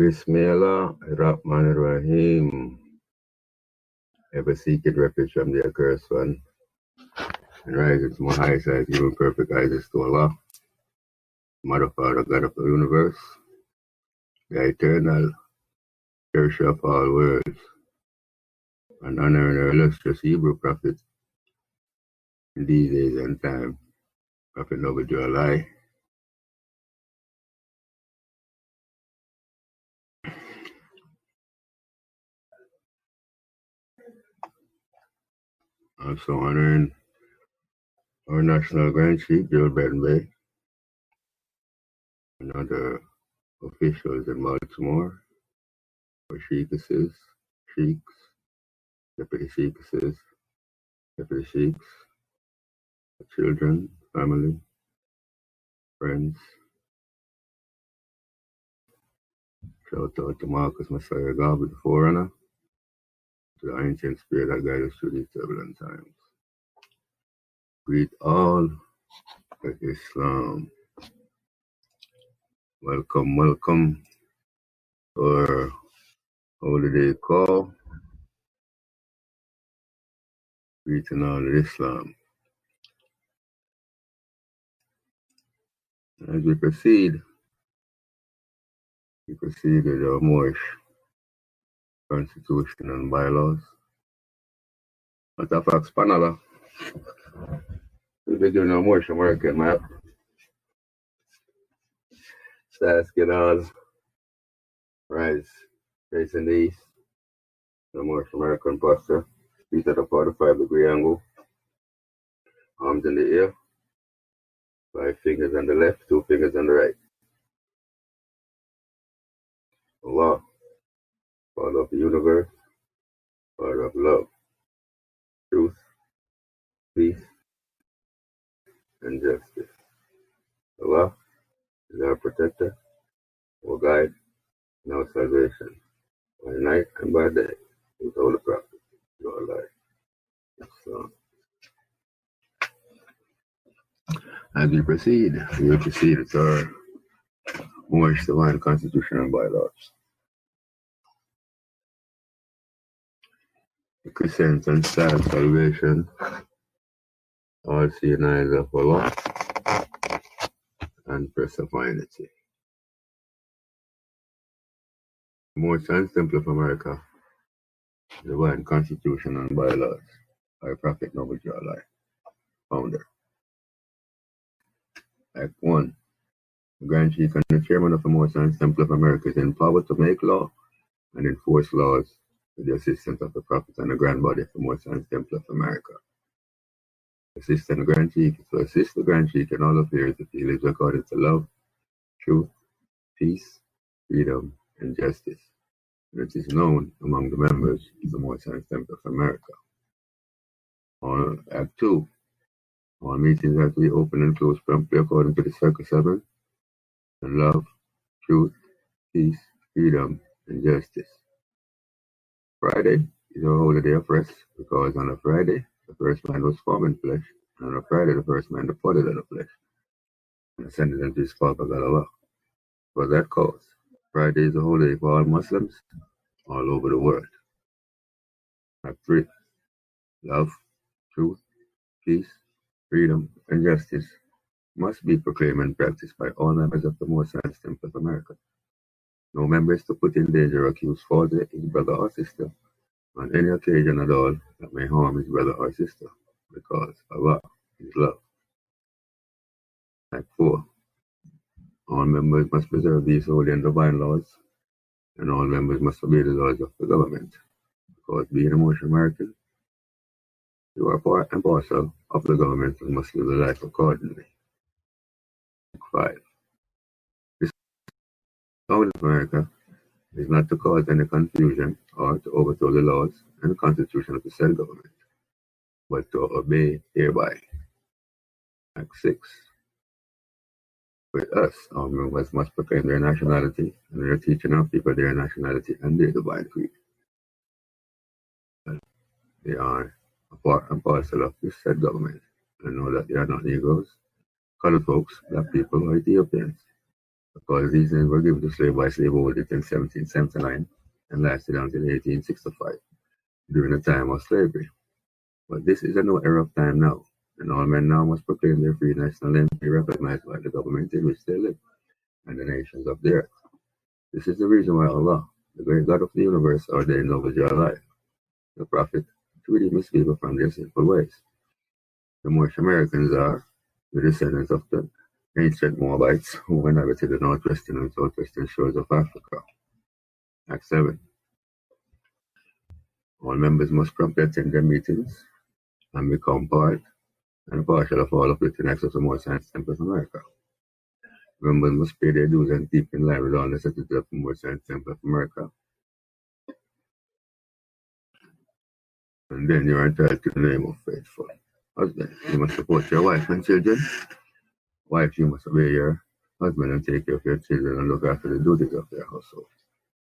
Bismillahirrahmanirrahim. Ever seeking refuge from the accursed one, and rises to my high side, giving perfect eyes to Allah, Mother, Father, God of the universe, the eternal, cherisher of all worlds, and honor the illustrious Hebrew prophet in these days and time, Prophet Muhammed. Also honoring our national Grand Chief, Joe Benbay, and other officials in Baltimore, our sheikhs, deputy sheikhs, deputy sheikhs, children, family, friends. Shout out to Marcus Messiah God with the forerunner, to the ancient spirit that guides us through these turbulent times. Greet all of Islam. Welcome to our holiday call. Greeting all of Islam. As we proceed with our Moorish Constitution and bylaws. Matter of fact, Spanala, we'll be doing a Moorish American map. Asking all rise facing the east, the Moorish American posture, feet at a 45-degree angle, arms in the air, 5 fingers on the left, 2 fingers on the right. Allah, Father of the universe, Father of love, truth, peace, and justice. Allah is our protector, our guide, and our salvation, by night and by day, with all the prophets, our life. So, as we proceed with our Moorish Divine Constitution and bylaws. The Christians and style salvation, all seeing eyes of Allah, and perseverity. Moorish Science Temple of America, Divine Constitution and bylaws, by Prophet Muhammed, founder. Act 1. The Grand Chief and the Chairman of the Moorish Science Temple of America is empowered to make law and enforce laws with the assistance of the Prophet and the Grand Body of the Moorish Science Temple of America. Assistant Grand Chief is to assist the Grand Chief in all affairs if he lives according to love, truth, peace, freedom, and justice. And it is known among the members of the Moorish Science Temple of America. On Act 2, all meetings are to be open and closed promptly according to the Circle 7, and love, truth, peace, freedom, and justice. Friday is a holiday of rest because on a Friday, the first man was formed in flesh, and on a Friday, the first man departed in the flesh, and ascended into his Father God Allah. For that cause, Friday is a holiday for all Muslims all over the world. Act 3. Love, truth, peace, freedom, and justice must be proclaimed and practiced by all members of the Moorish Science Temple of America. No member is to put in danger or accuse falsely his brother or sister on any occasion at all that may harm his brother or sister, because Allah is love. Act 4. All members must preserve these holy and divine laws, and all members must obey the laws of the government, because being a Moorish American, you are part and parcel of the government and must live the life accordingly. Act 5. This government of America is not to cause any confusion or to overthrow the laws and the constitution of the said government, but to obey hereby. Act 6. With us, all members must proclaim their nationality, and we are teaching our people their nationality and their divine creed. They are a part and parcel of this said government, and know that they are not Negroes, colored folks, black people, or Ethiopians. because these names were given to slaves by slaveholders in 1779 and lasted until 1865, during the time of slavery. But this is a new era of time now, and all men now must proclaim their free national name to be recognized by the government in which they live, and the nations of the earth. This is the reason why Allah, the great God of the universe, ordained over your life, the Prophet, to redeem his people from their sinful ways. The Moorish Americans are the descendants of the ancient Moabites who inhabited the northwestern and southwestern shores of Africa. Act 7. All members must promptly attend their meetings and become part and partial of all of the 10 acts of the Moorish Science Temple of America. Members must pay their dues and keep in line with all necessities of the Moorish Science Temple of America. And then you are entitled to the name of faithful. Husband, you must support your wife and children. Wife, you must obey your husband and take care of your children and look after the duties of their household.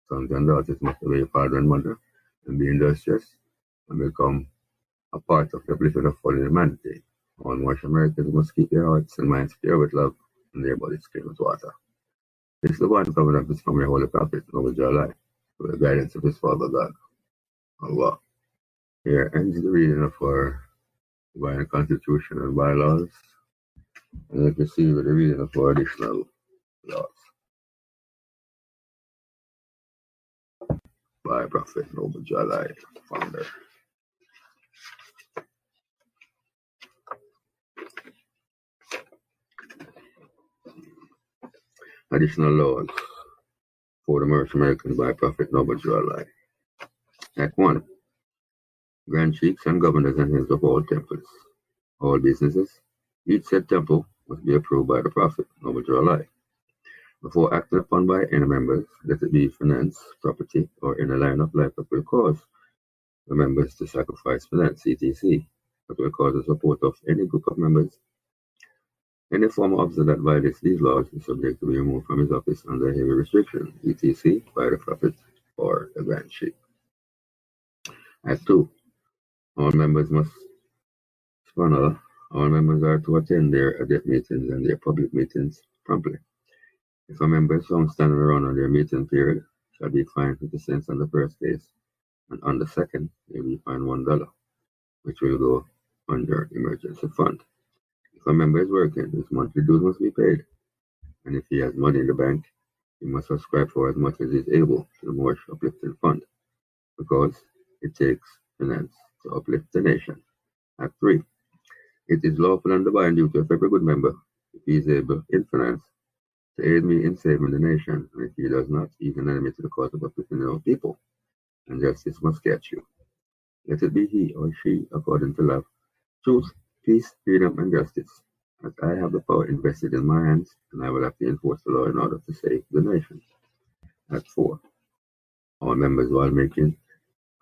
Sons and daughters must obey father and mother and be industrious and become a part of the upliftment of fallen humanity. All Moorish Americans must keep their hearts and minds pure with love and their bodies clean with water. This divine covenant is from your holy prophet, over your life, with the guidance of his Father God, Allah. Here ends the reading of our divine constitution and bylaws, and let us see with the reading of our additional laws. By Prophet Noble Jalai, founder. Additional laws for the Moorish Americans by Prophet Noble Jalai. Act 1. Grand chiefs and governors and heads of all temples, all businesses. Each said temple must be approved by the Prophet Noble Jalai. Before acted upon by any members, let it be finance, property, or in a line of life that will cause the members to sacrifice finance, etc., that will cause the support of any group of members. Any former officer that violates these laws is subject to be removed from his office under heavy restriction, etc., by the Prophet or the Grand Chief. Act 2. All members must funnel. All members are to attend their adept meetings and their public meetings promptly. If a member is found standing around on their meeting period, shall be fined 50 cents on the first case, and on the second, they will be fined $1, which will go under emergency fund. If a member is working, his monthly dues must be paid, and if he has money in the bank, he must subscribe for as much as he is able to the Moorish Uplifting Fund, because it takes finance to uplift the nation. Act 3. It is lawful and divine duty of every good member, if he is able in finance, to aid me in saving the nation, and if he does not, he is an enemy to the cause of uplifting our people, and justice must catch you. Let it be he or she according to love, truth, peace, freedom, and justice, as I have the power invested in my hands, and I will have to enforce the law in order to save the nation. Act 4. All members, while making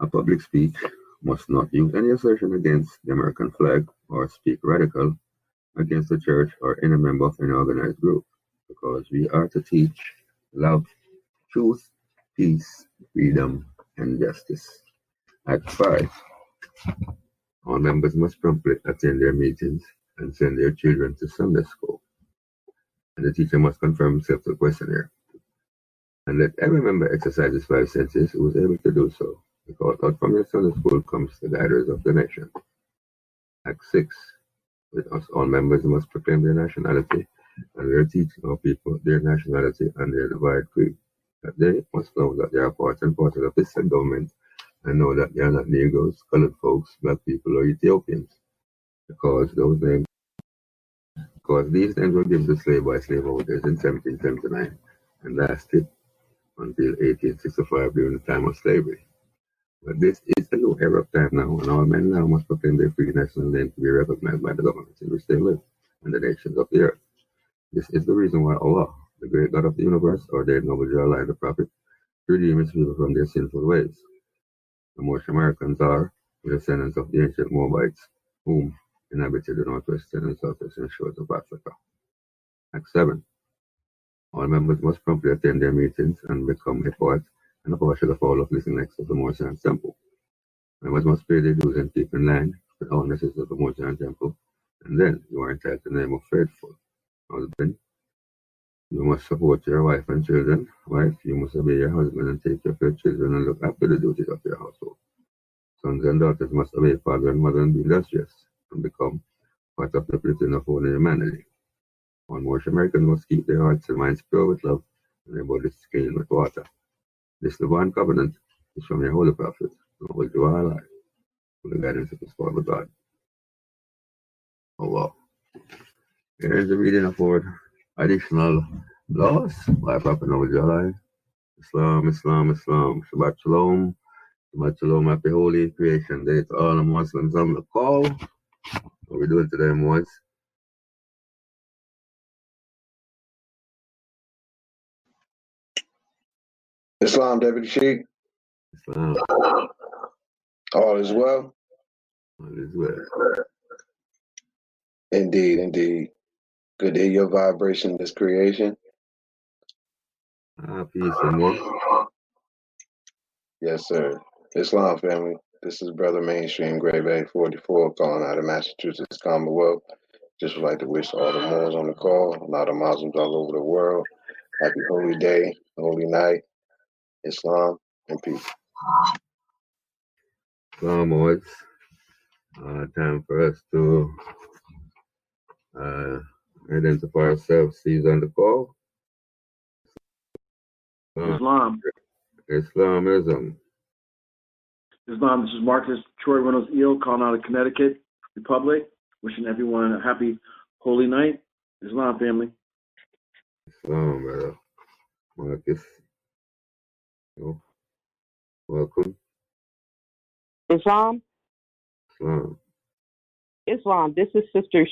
a public speech, must not use any assertion against the American flag or speak radical against the church or any member of any organized group, because we are to teach love, truth, peace, freedom, and justice. Act 5. All members must promptly attend their meetings and send their children to Sunday school, and the teacher must confirm himself to the questionnaire. And let every member exercise his 5 senses who is able to do so, because out from your Sunday school comes the guiders of the nation. Act 6. With us, all members must proclaim their nationality, and we are teaching our people their nationality and their divine creed, that they must know that they are part and parcel of this said government, and know that they are not Negroes, colored folks, black people, or Ethiopians, because these names were given to slaves by slaveholders in 1779 and lasted until 1865 during the time of slavery. But this is a new era of time now, and all men now must proclaim their free national name to be recognized by the governments in which they live and the nations of the earth. This is the reason why Allah, the great God of the universe, ordained Noble Jalai the Prophet to redeem his people from their sinful ways. The Moorish Americans are the descendants of the ancient Moabites, whom inhabited the northwestern and southwestern shores of Africa. Act 7. All members must promptly attend their meetings and become a part and a partial of all of listening acts of the Moorish Science Temple. Members must pay their dues and keep in line with all necessities of the Moorish Science Temple, and then you are entitled to the name of faithful. Husband, You must support your wife and children. Wife, you must obey your husband and take care of your children and look after the duties of your household. Sons and daughters must obey father and mother and be industrious and become part of the platoon of holy humanity. All Moorish Americans must keep their hearts and minds pure with love and their bodies clean with water. This divine covenant is from your holy prophet, and will do our life for the guidance of his Father God. Oh wow. Here is the reading of our additional laws by Prophet Noble Islam, Islam, Islam. Shabbat Shalom. Shabbat Shalom. Happy Holy Creation Day to all the Muslims on the call. What we doing today, Moors? Islam, Deputy Sheikh. Islam. All is well? All is well. Indeed, indeed. Good to hear your vibration in this creation. Peace and more. Yes, sir. Islam family. This is Brother Mainstream, Grade A 44, calling out of Massachusetts Commonwealth. Just would like to wish all the Moors on the call and all the Muslims all over the world happy holy day, holy night, Islam, and peace. Islam, Moors. Time for us to identify ourselves, seize on the call. Islam. Islamism. Islam, this is Marcus Troy Reynolds Eel, calling out of Connecticut Republic, wishing everyone a happy holy night. Islam family. Islam, brother. Marcus. Welcome. Islam. Islam. Islam. This is Sister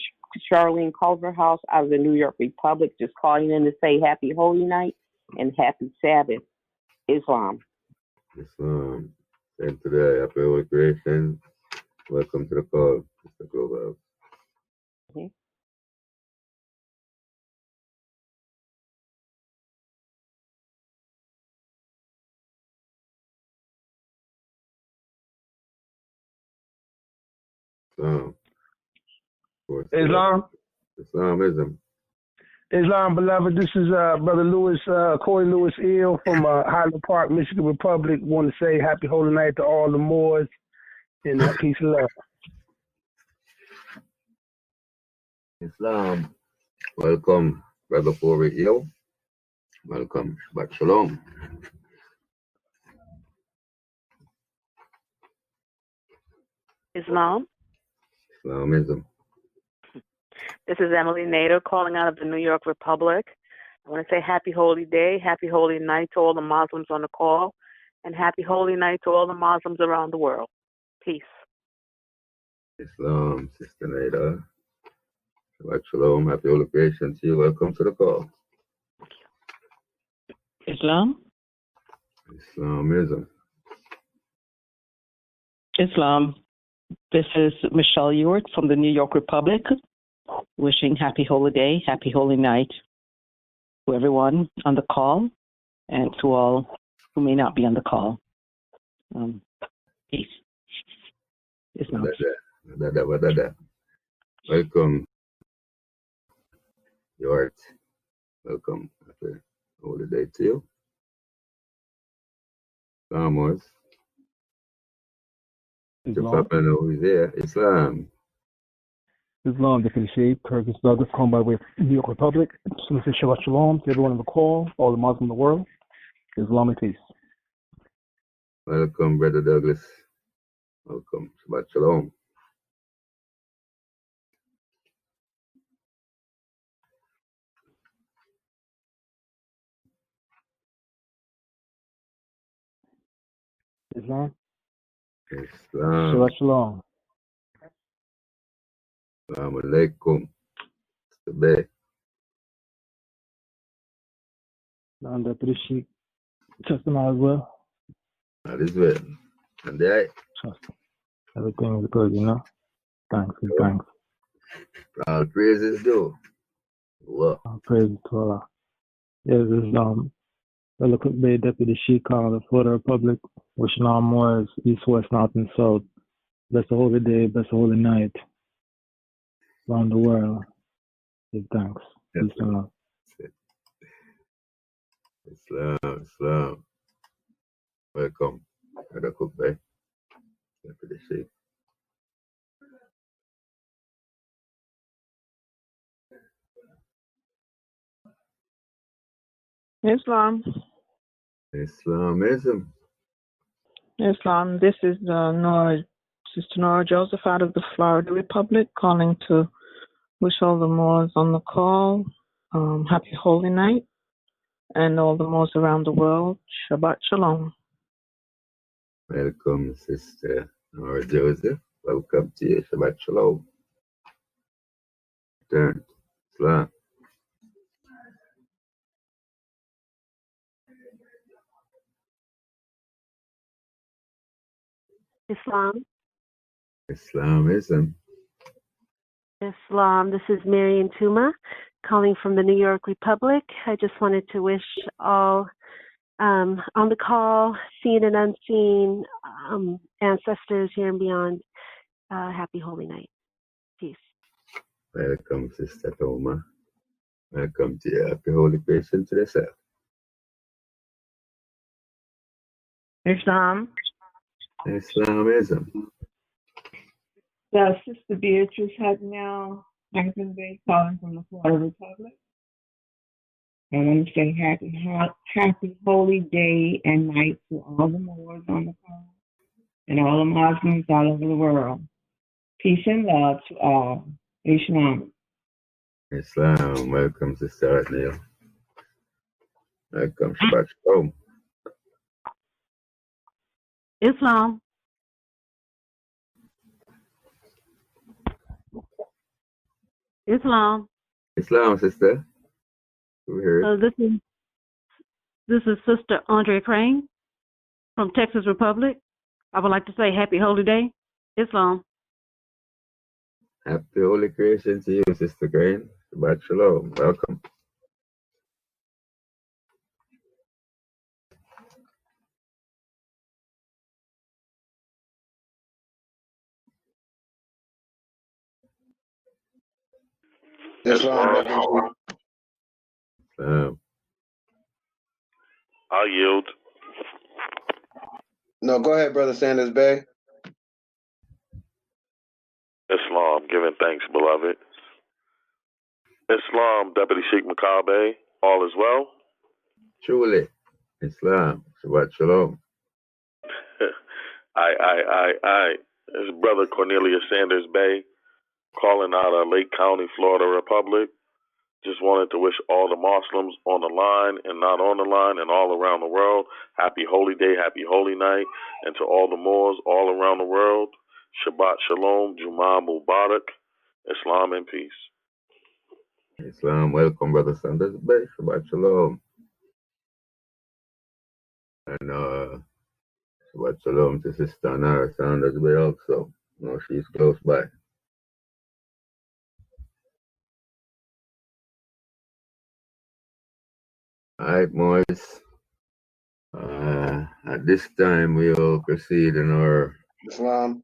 Charlene Culverhouse out of the New York Republic, just calling in to say happy holy night and happy Sabbath. Islam. Islam. Same today. Happy Holy Creation. Welcome to the call, Mr. Global. Mm-hmm. Islam. Islam. Islamism. Islam, beloved. This is Brother Lewis, Corey Lewis Eel from Highland Park, Michigan Republic. Want to say happy holy night to all the Moors and peace and love. Islam. Welcome, Brother Corey Eel. Welcome. Shabbat Shalom. Islam. Islamism. This is Emily Nader calling out of the New York Republic. I want to say happy holy day, happy holy night to all the Muslims on the call, and happy holy night to all the Muslims around the world. Peace. Islam, Sister Nader. Shabbat Shalom. Happy Holy Creation to you. Welcome to the call. Islam. Islamism. Islam. This is Michelle Ewart from the New York Republic, wishing happy holy day, happy holy night to everyone on the call and to all who may not be on the call. Peace. Islam. Welcome, Ewart. Welcome. Happy holy day to you. Islam. Islam. Islam, Deputy Sheikh, Kurdish Douglas, calling by way of New York Republic. So this is Shabbat Shalom to everyone on the call, all the Muslims in the world. Islam and peace. Welcome, Brother Douglas. Welcome. Shabbat Shalom. Islam. Islam. Shabbat Shalom. Assalamu alaikum. Today. Islam, Deputy Sheikh, trusting all as well. That is well. And there. Trust. Everything is good, you know. Thanks. Thanks. All praises due. Allah. All praise to Allah. Yes, this is Eloquent Bay Deputy Sheikh calling the Florida Republic, wishing all Moors, east, west, north, and south. Bless the holy day, bless the holy night. Around the world. Give thanks. Peace and love. Islam. Welcome. Brother Cook Bay. Deputy Sheikh. Islam. Islamism. Islam. This is Sister Nora Joseph out of the Florida Republic, calling to wish all the Moors on the call happy holy night, and all the Moors around the world Shabbat Shalom. Welcome, Sister Nora Joseph. Welcome to you. Shabbat Shalom. Turn. Islam. Islam. Islamism. Islam. This is Marian Tuma calling from the New York Republic. I just wanted to wish all on the call, seen and unseen, ancestors here and beyond, happy holy night. Peace. Welcome, Sister Toma. Welcome to your happy holy creation to the self. Islam. Islamism. Sister Beatrice Hucknell, Hampton Bay, calling from the Florida Republic. I want to say happy holy day and night to all the Moors on the call and all the Muslims all over the world. Peace and love to all. Islam. Islam. Welcome, Sister Neil. Welcome, Shabbat Shalom. Islam. Islam. Islam, sister. This is Sister Andre Crane from Texas Republic. I would like to say happy holy day. Islam. Happy holy creation to you, Sister Crane. Shabbat Shalom. Welcome. Islam. I'll yield. No, go ahead, Brother Sanders Bay. Islam, giving thanks, beloved. Islam, Deputy Sheikh Makabe, all is well. Truly. Islam. Shabbat Shalom. I. It's Brother Cornelius Sanders Bay, calling out of Lake County, Florida Republic. Just wanted to wish all the Moslems on the line and not on the line and all around the world happy holy day, happy holy night. And to all the Moors all around the world, Shabbat Shalom, Jumu'ah Mubarak, Islam and peace. Islam. Welcome, Brother Sanders Bay. Shabbat Shalom. And Shabbat Shalom to Sister Nara Sanders Bay also. No, she's close by. All right, Moors. At this time, we will proceed in our Islam.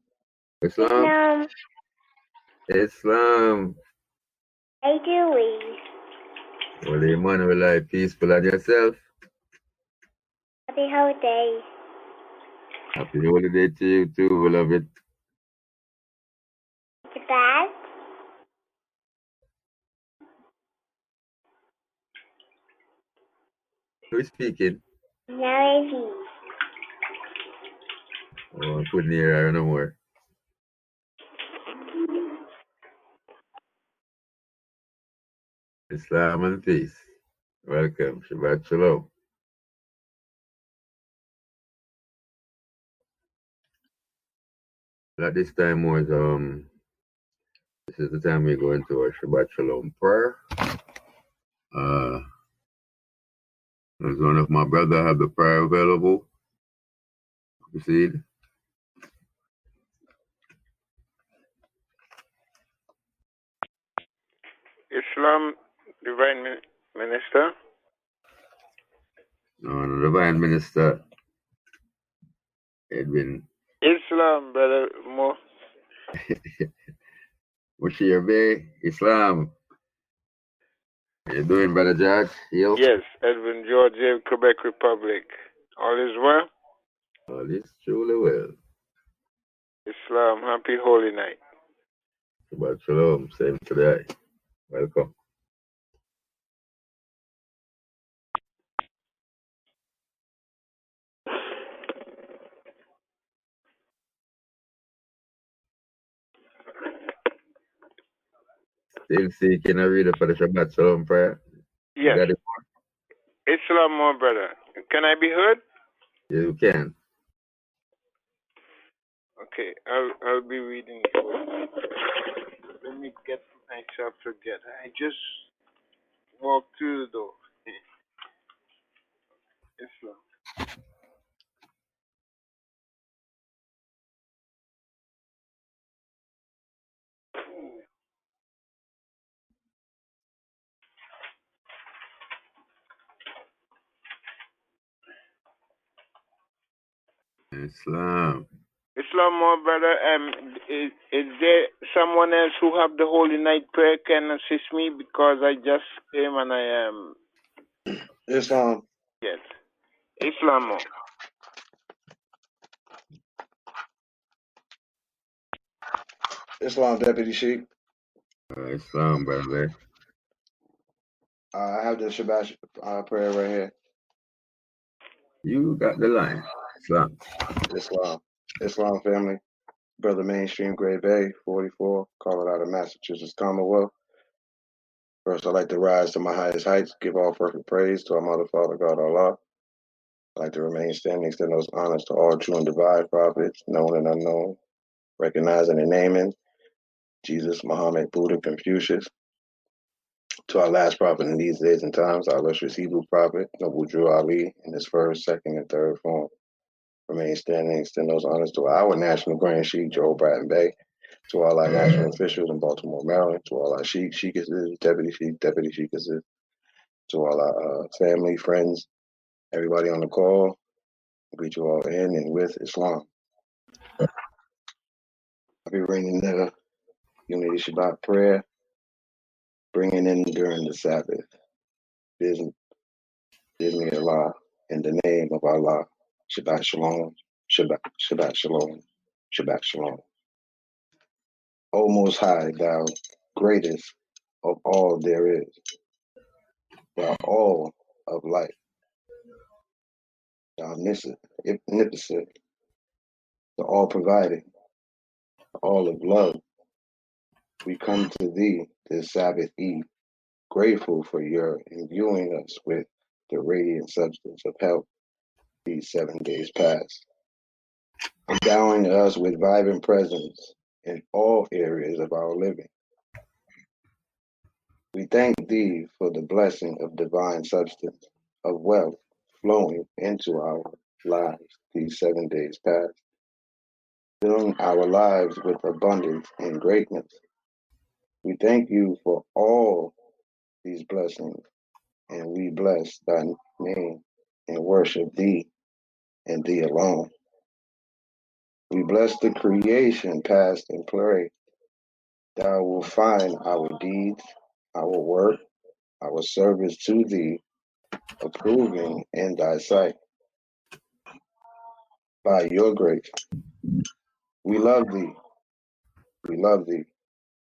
Islam. I do we. Well, Emmanuel, I peaceful and yourself. Happy holiday. Happy holiday to you too, beloved. The bag. Who's speaking? Now Oh, I couldn't hear her no more. Islam and peace. Welcome. Shabbat Shalom. At this time was this is the time we go into our Shabbat Shalom prayer. Does one of my brother have the prayer available? Proceed. Islam, Divine Minister. No, the Divine Minister. Edwin. Islam, Brother Mo. Mushir Bay, Islam. How you doing, Brother George? You? Yes, Edwin George, Quebec Republic. All is well? All is truly well. Islam, happy holy night. Shabbat Shalom, same today. Welcome. Still seeking a reader for the Shabbat Shalom prayer? Yes. Got it? Islam, my brother. Can I be heard? You can. Okay, I'll be reading. Let me get myself together. I just walked through the door. Islam. Islam. Islam, my brother. Is there someone else who have the holy night prayer can assist me, because I just came and I am. Islam. Yes. Islam. Islam, Deputy Sheikh. Islam, brother. I have the Shabbat prayer right here. You got the line. Islam. Islam family. Brother Mainstream, Grade Bay, 44, calling out of Massachusetts Commonwealth. First, I'd like to rise to my highest heights, give all perfect praise to our Mother, Father, God, Allah. I'd like to remain standing, extend those honors to all true and divine prophets, known and unknown, recognizing and naming Jesus, Muhammed, Buddha, Confucius. To our last prophet in these days and times, our illustrious Hebrew prophet, Noble Drew Ali, in his first, second, and third form. Remain standing, extend those honors to our National Grand Sheikh, Joe Bratton Bay, to all our national officials in Baltimore, Maryland, to all our sheikesses, deputy sheikesses, to all our family, friends, everybody on the call. Greet you all in and with Islam. I'll be bringing the Unity Shabbat prayer, bringing in during the Sabbath. Bismillah, in the name of Allah. Shabbat Shalom, Shabbat Shalom, Shabbat Shalom. O Most High, thou greatest of all there is, thou all of life, thou omniscient, the all providing, all of love. We come to thee this Sabbath Eve, grateful for your imbuing us with the radiant substance of health these 7 days past, endowing us with vibrant presence in all areas of our living. We thank thee for the blessing of divine substance, of wealth flowing into our lives these 7 days past, filling our lives with abundance and greatness. We thank you for all these blessings, and we bless thy name and worship thee and thee alone. We bless the creation past and pray. Thou will find our deeds, our work, our service to thee, approving in thy sight. By your grace, we love thee, we love thee,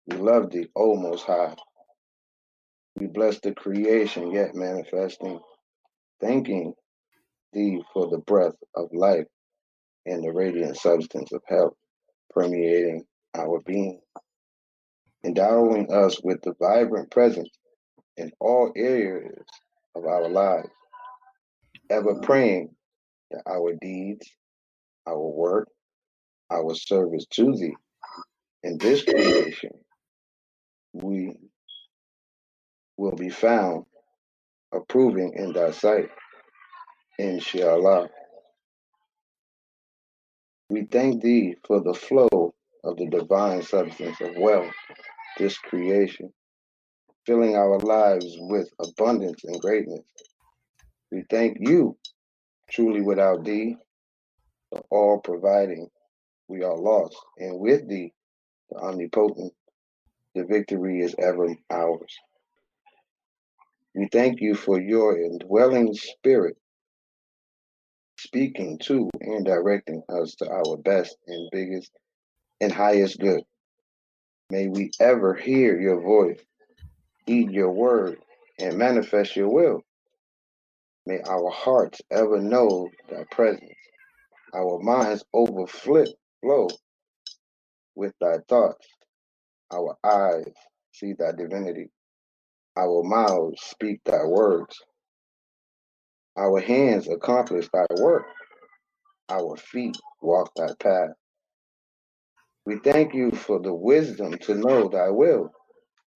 we love thee, O Most High. We bless the creation yet manifesting, thanking thee for the breath of life and the radiant substance of health permeating our being, endowing us with the vibrant presence in all areas of our lives, ever praying that our deeds, our work, our service to thee in this creation, we will be found approving in thy sight, inshallah. We thank thee for the flow of the divine substance of wealth, this creation, filling our lives with abundance and greatness. We thank you, truly without thee, the all providing, we are lost, and with thee, the omnipotent, the victory is ever ours. We thank you for your indwelling spirit, speaking to and directing us to our best and biggest and highest good. May we ever hear your voice, heed your word, and manifest your will. May our hearts ever know thy presence, our minds overflow with thy thoughts, our eyes see thy divinity, our mouths speak thy words, our hands accomplish thy work, our feet walk thy path. We thank you for the wisdom to know thy will,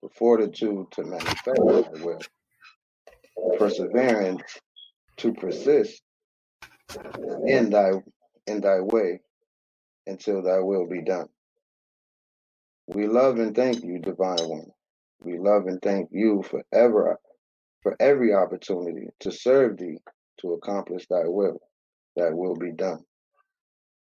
the fortitude to manifest thy will, the perseverance to persist in thy way until thy will be done. We love and thank you, Divine One. We love and thank you for every opportunity to serve thee, to accomplish thy will, that will be done.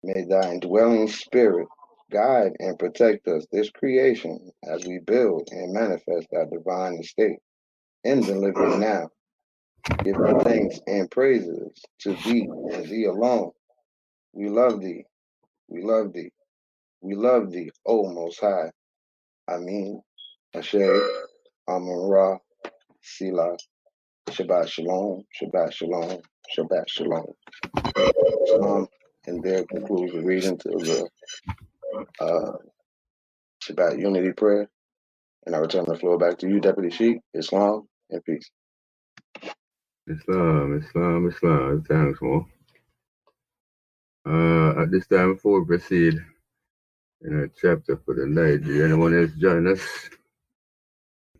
May thy indwelling spirit guide and protect us, this creation, as we build and manifest thy divine estate in the living now, giving thanks and praises to thee and thee alone. We love thee, we love thee, we love thee, O Most High. Amin, Ashe, Amun Ra, Selah, Shabbat Shalom, Shabbat Shalom, Shabbat Shalom. Islam, and there concludes the reading to the Shabbat Unity Prayer. And I return the floor back to you, Deputy Sheikh. Islam and peace. Islam. Thanks, Mo. At this time, before we proceed in our chapter for the night, did anyone else join us?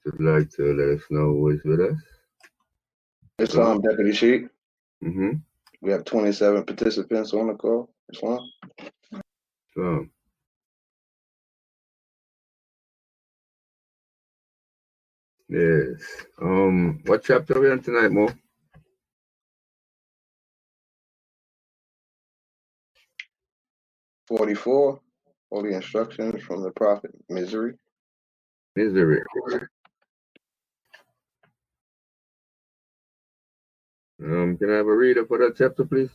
Would like to let us know who is with us? Islam, Deputy Sheikh. Mm-hmm. We have 27 participants on the call. Islam. Islam. Yes. What chapter are we on tonight, Mo? .44, Holy Instructions from the Prophet. Misery. Misery. Can I have a reader for that chapter, please?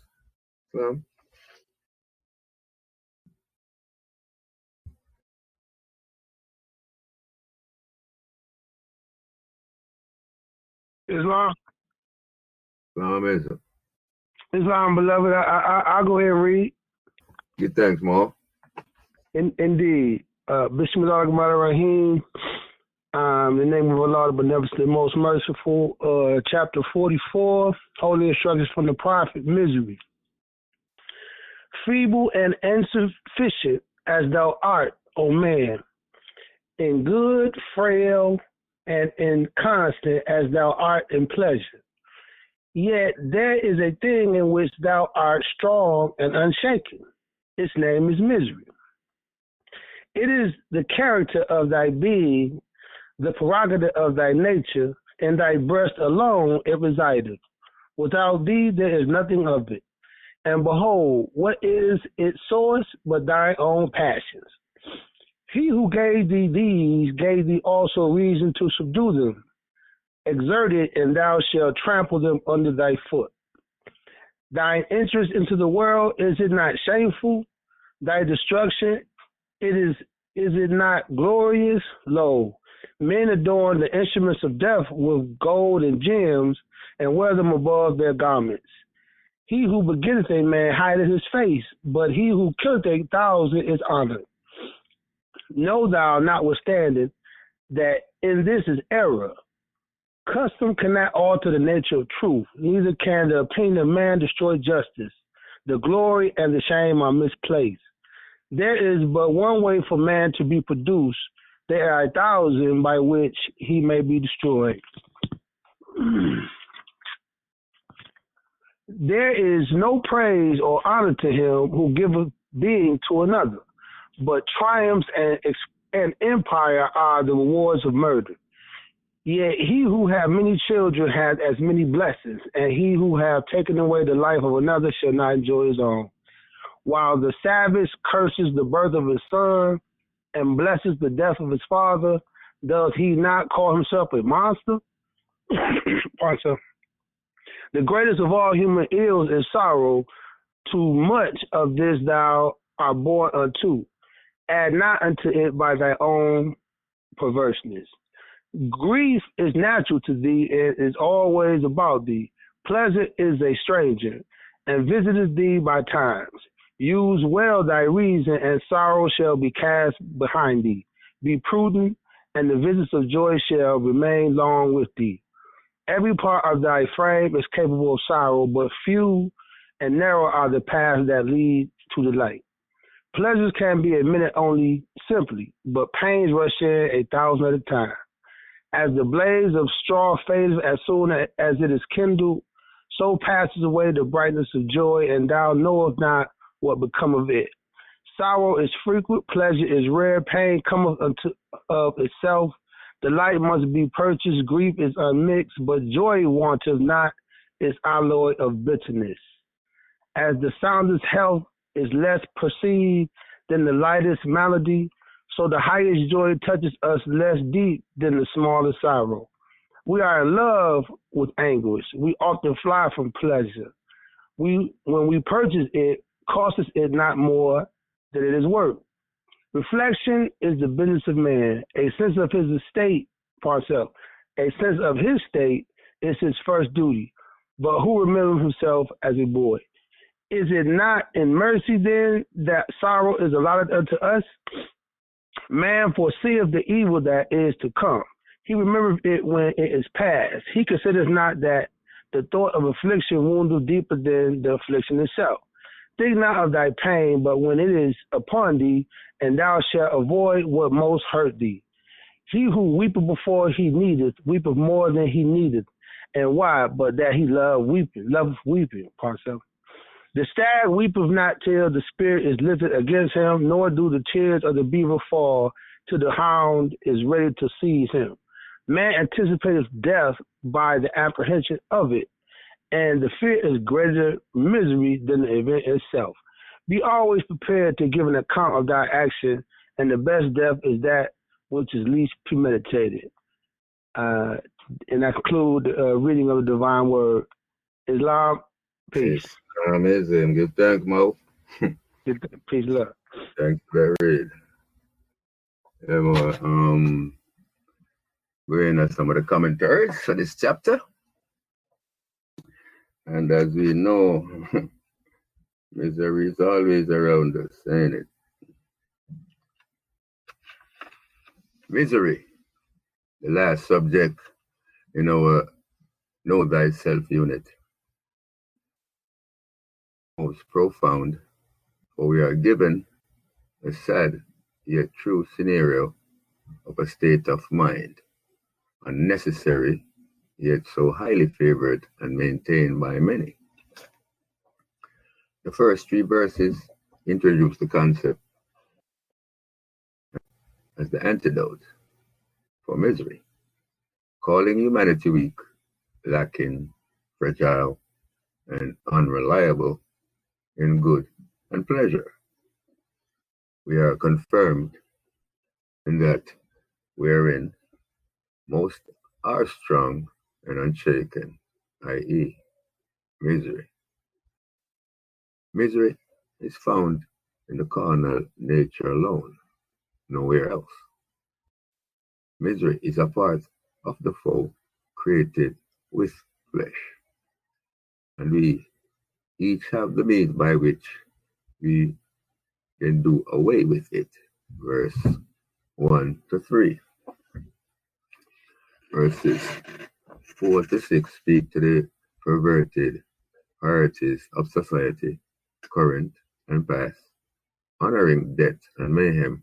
Islam. Islam, beloved. I'll go ahead and read. Give thanks, Mo. Indeed. Bismillahirrahmanirrahim. In the name of Allah, the Beneficent, most merciful. Chapter 44, Holy Instructions from the Prophet, Misery. Feeble and insufficient as thou art, O man, in good, frail, and inconstant as thou art in pleasure. Yet there is a thing in which thou art strong and unshaken. Its name is misery. It is the character of thy being, the prerogative of thy nature, in thy breast alone it resideth. Without thee there is nothing of it. And behold, what is its source but thy own passions? He who gave thee these gave thee also reason to subdue them. Exert it, and thou shalt trample them under thy foot. Thine interest into the world, is it not shameful? Thy destruction, is it not glorious? Lo, men adorn the instruments of death with gold and gems, and wear them above their garments. He who begetteth a man hideth his face, but he who killeth 1,000 is honored. Know thou, notwithstanding, that in this is error. Custom cannot alter the nature of truth, neither can the opinion of man destroy justice. The glory and the shame are misplaced. There is but one way for man to be produced. There are 1,000 by which he may be destroyed. There is no praise or honor to him who giveth being to another, but triumphs and empire are the rewards of murder. Yet he who hath many children hath as many blessings, and he who hath taken away the life of another shall not enjoy his own. While the savage curses the birth of his son and blesses the death of his father, does he not call himself a monster? Also, the greatest of all human ills is sorrow. Too much of this thou art born unto. Add not unto it by thy own perverseness. Grief is natural to thee and is always about thee. Pleasure is a stranger, and visiteth thee by times. Use well thy reason, and sorrow shall be cast behind thee. Be prudent, and the visits of joy shall remain long with thee. Every part of thy frame is capable of sorrow, but few and narrow are the paths that lead to the light. Pleasures can be admitted only simply, but pains rush in 1,000 at a time. As the blaze of straw fades as soon as it is kindled, so passes away the brightness of joy, and thou knowest not what become of it. Sorrow is frequent, pleasure is rare, pain cometh unto of itself. Delight must be purchased, grief is unmixed, but joy wanteth not its alloy of bitterness. As the soundest health is less perceived than the lightest malady, so the highest joy touches us less deep than the smallest sorrow. We are in love with anguish. We often fly from pleasure. When we purchase it, costs it not more than it is worth. Reflection is the business of man. A sense of his estate, parcel. A sense of his state is his first duty. But who remembers himself as a boy? Is it not in mercy then that sorrow is allotted unto us? Man foreseeth the evil that is to come. He remembers it when it is past. He considers not that the thought of affliction woundeth deeper than the affliction itself. Think not of thy pain, but when it is upon thee, and thou shalt avoid what most hurt thee. He who weepeth before he needeth, weepeth more than he needeth. And why? But that he loveth weeping, parcel. The stag weepeth not till the spirit is lifted against him, nor do the tears of the beaver fall till the hound is ready to seize him. Man anticipateth death by the apprehension of it, and the fear is greater misery than the event itself. Be always prepared to give an account of thy action, and the best death is that which is least premeditated. And I conclude the reading of the divine word. Islam, peace. Amazing. Give thanks, Mo. Peace, love. Thanks for that read. Yeah, Mo. Going at some of the commentaries for this chapter. And as we know, misery is always around us, ain't it? Misery, the last subject in our Know Thyself unit. Most profound, for we are given a sad yet true scenario of a state of mind, unnecessary yet so highly favored and maintained by many. The first 3 verses introduce the concept as the antidote for misery, calling humanity weak, lacking, fragile, and unreliable in good and pleasure. We are confirmed in that wherein most are strong and unshaken, i.e., misery. Misery is found in the carnal nature alone, nowhere else. Misery is a part of the foe created with flesh, and we each have the means by which we can do away with it. Verse 1 to 3. Verses 4 to 6 speak to the perverted priorities of society, current and past, honoring death and mayhem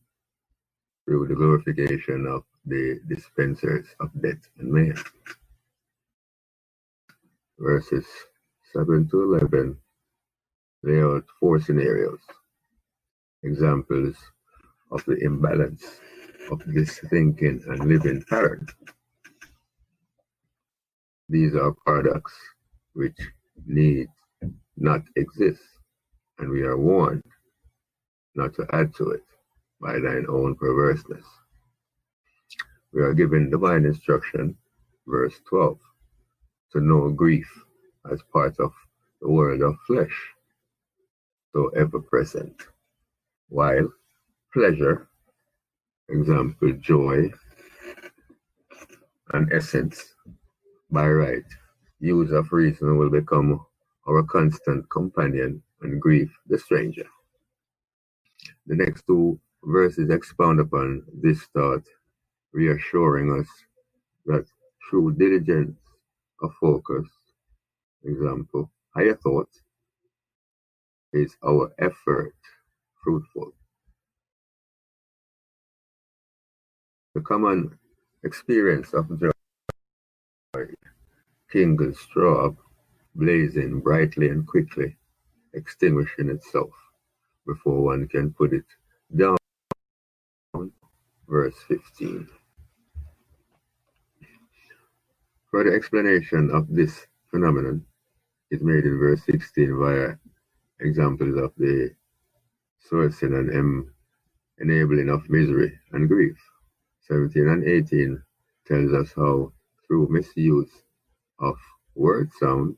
through the glorification of the dispensers of death and mayhem. Verses 7 to 11 lay out 4 scenarios, examples of the imbalance of this thinking and living pattern. These are products which need not exist, and we are warned not to add to it by thine own perverseness. We are given divine instruction, verse 12, to know grief as part of the world of flesh, so ever present, while pleasure, example joy, and essence, by right, use of reason will become our constant companion, and grief the stranger. The next two verses expound upon this thought, reassuring us that through diligence of focus, example, higher thought, is our effort fruitful. The common experience of joy kindles straw, blazing brightly and quickly, extinguishing itself before one can put it down. Verse 15. Further explanation of this phenomenon is made in verse 16 via examples of the sourcing and enabling of misery and grief. 17 and 18 tells us how, through misuse of word sound,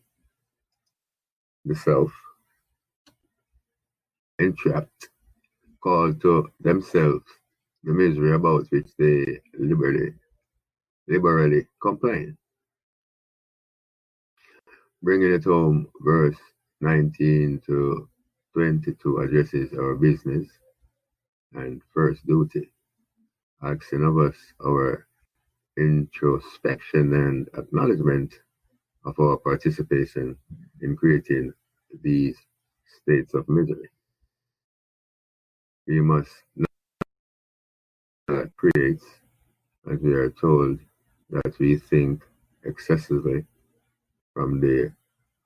the self, entrapped, call to themselves the misery about which they liberally complain. Bringing it home, verse 19 to 22 addresses our business and first duty, asking of us our introspection and acknowledgement of our participation in creating these states of misery. We must not create, as we are told, that we think excessively from the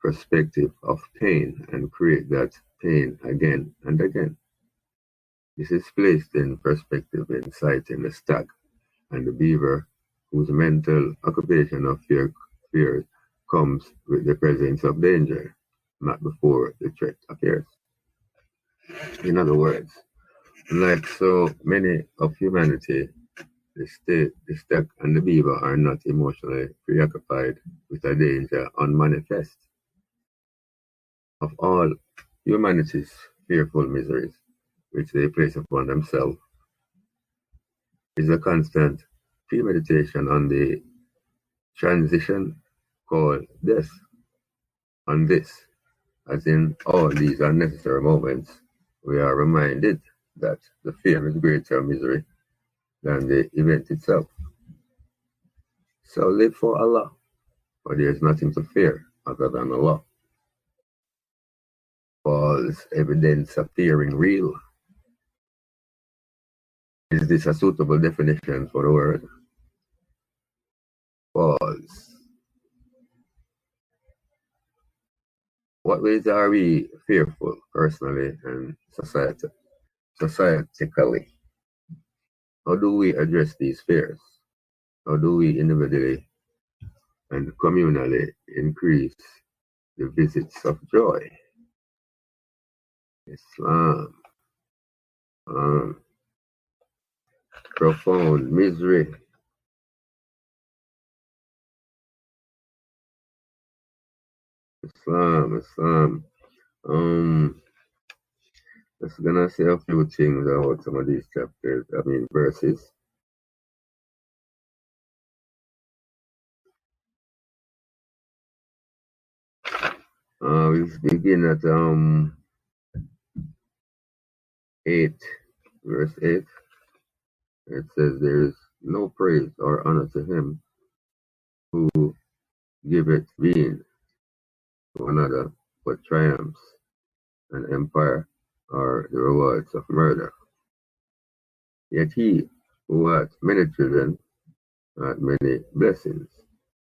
perspective of pain and create that pain again and again. This is placed in perspective in citing the stag and the beaver, whose mental occupation of fear comes with the presence of danger, not before the threat appears. In other words, like so many of humanity, the stag and the beaver are not emotionally preoccupied with a danger unmanifest. Of all humanity's fearful miseries, which they place upon themselves, is a constant premeditation on the transition called death. On this, as in all these unnecessary moments, we are reminded that the fear is greater misery than the event itself. So live for Allah, for there is nothing to fear other than Allah. False evidence appearing real. Is this a suitable definition for the word? False. What ways are we fearful personally and societically? How do we address these fears? How do we individually and communally increase the visits of joy? Islam. Profound misery. Islam. Just gonna say a few things about some of these chapters, verses. We begin at 8, verse 8. It says, there is no praise or honor to him who giveth being to another, but triumphs and empire are the rewards of murder. Yet he who hath many children hath many blessings,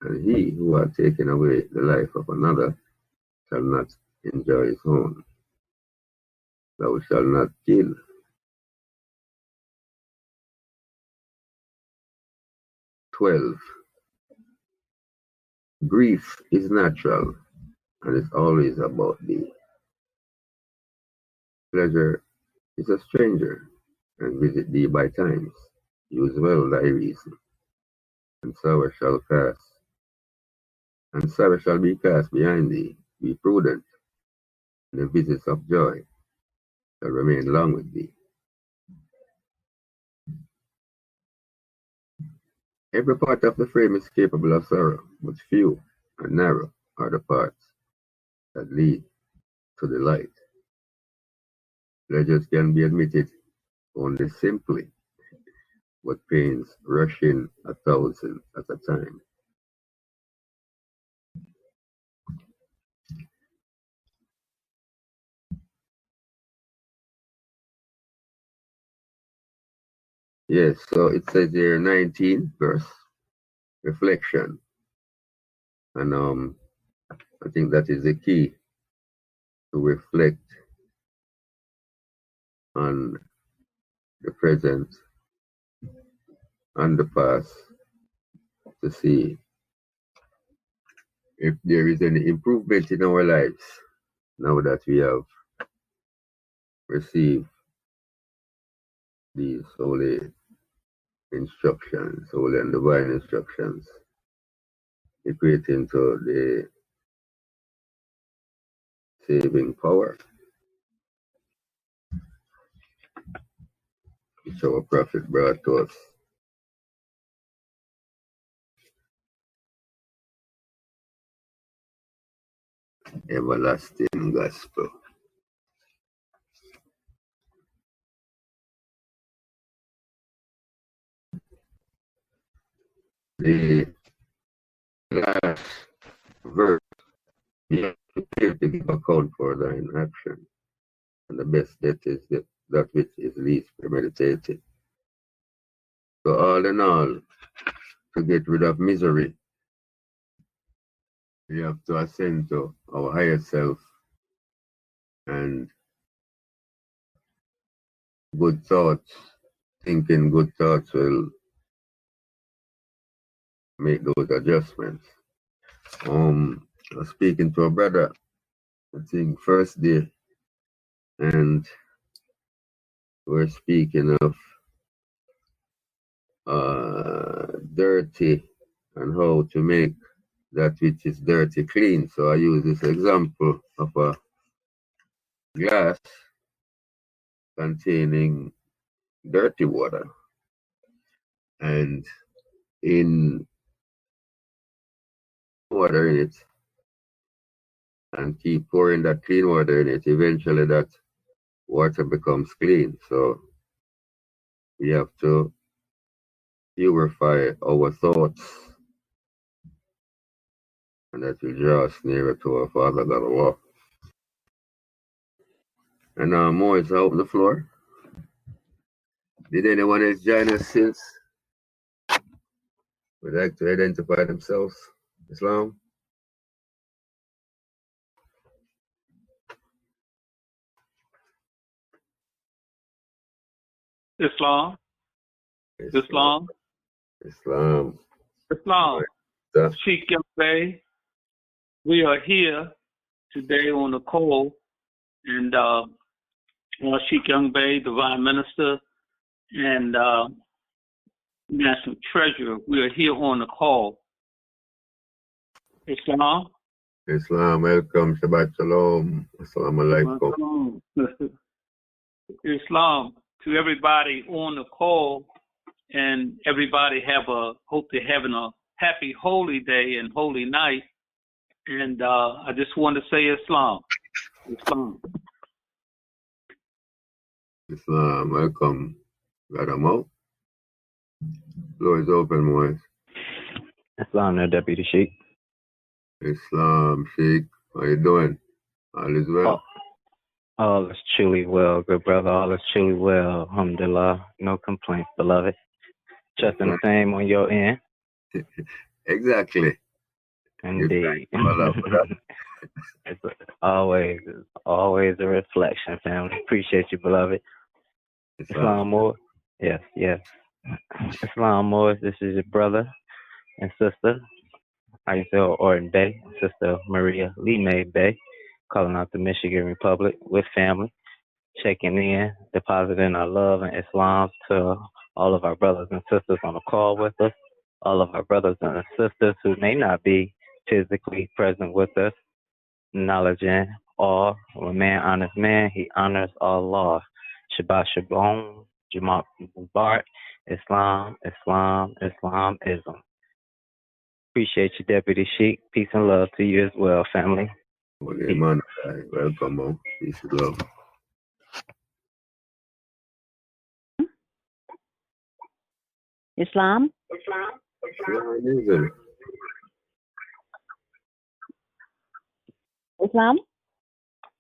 and he who hath taken away the life of another shall not enjoy his own. Thou shalt not kill. "12. Grief is natural, and is always about thee. Pleasure is a stranger, and visit thee by times. Use well thy reason, and sorrow shall pass, and sorrow shall be cast behind thee. Be prudent, and the visits of joy shall remain long with thee. Every part of the frame is capable of sorrow, but few and narrow are the parts that lead to the light. Pleasures can be admitted only simply, but pains rush in 1,000 at a time. Yes, so it says here 19 verse reflection, and I think that is the key, to reflect on the present and the past to see if there is any improvement in our lives now that we have received these holy instructions, holy and divine instructions, equating to the saving power which our prophet brought to us. Everlasting gospel. The last verse, be prepared to give account for thine action, and the best death is that which is least premeditated. So all in all, to get rid of misery, we have to ascend to our higher self, and good thoughts, thinking good thoughts will make those adjustments. I was speaking to a brother, I think first day, and we're speaking of dirty and how to make that which is dirty clean. So I use this example of a glass containing dirty water, and in water in it, and keep pouring that clean water in it, eventually that water becomes clean. So we have to purify our thoughts, and that will draw us nearer to our Father God of all. And more is out on the floor. Did anyone else join us since? Would like to identify themselves? Islam? Islam. Islam. Islam. Islam. Sheikh Yahweh. We are here today on the call, and Sheikh Yahweh, Divine Minister, and National Treasurer. We are here on the call. Islam. Islam, welcome. Shabbat Shalom. Assalamu alaikum. Islam, to everybody on the call, and everybody hope they're having a happy holy day and holy night. And I just want to say Islam. Islam. Islam, welcome. Brother Mo. Floor is open, Moise. Islam, no Deputy Sheikh. Islam, Sheikh. How you doing? All is well? All is truly well, good brother. All is truly well. Alhamdulillah. No complaints, beloved. Trusting the same on your end. Exactly. Indeed. It's always a reflection, family. Appreciate you, beloved. Islam Moore. Yes. Islam Moore, this is your brother and sister. I can say Orton Bay, Sister Maria Lee May Bay, calling out the Michigan Republic with family, checking in, depositing our love and Islam to all of our brothers and sisters on the call with us, all of our brothers and sisters who may not be physically present with us, acknowledging all. When a man honors man, he honors Allah. Shabbat Shalom, Jamaat Mubarak, Islam, Islam, Islamism. Appreciate you, Deputy Sheik. Peace and love to you as well, family. Okay, man. Welcome, man. Peace and love. Islam? Islamism. Islam?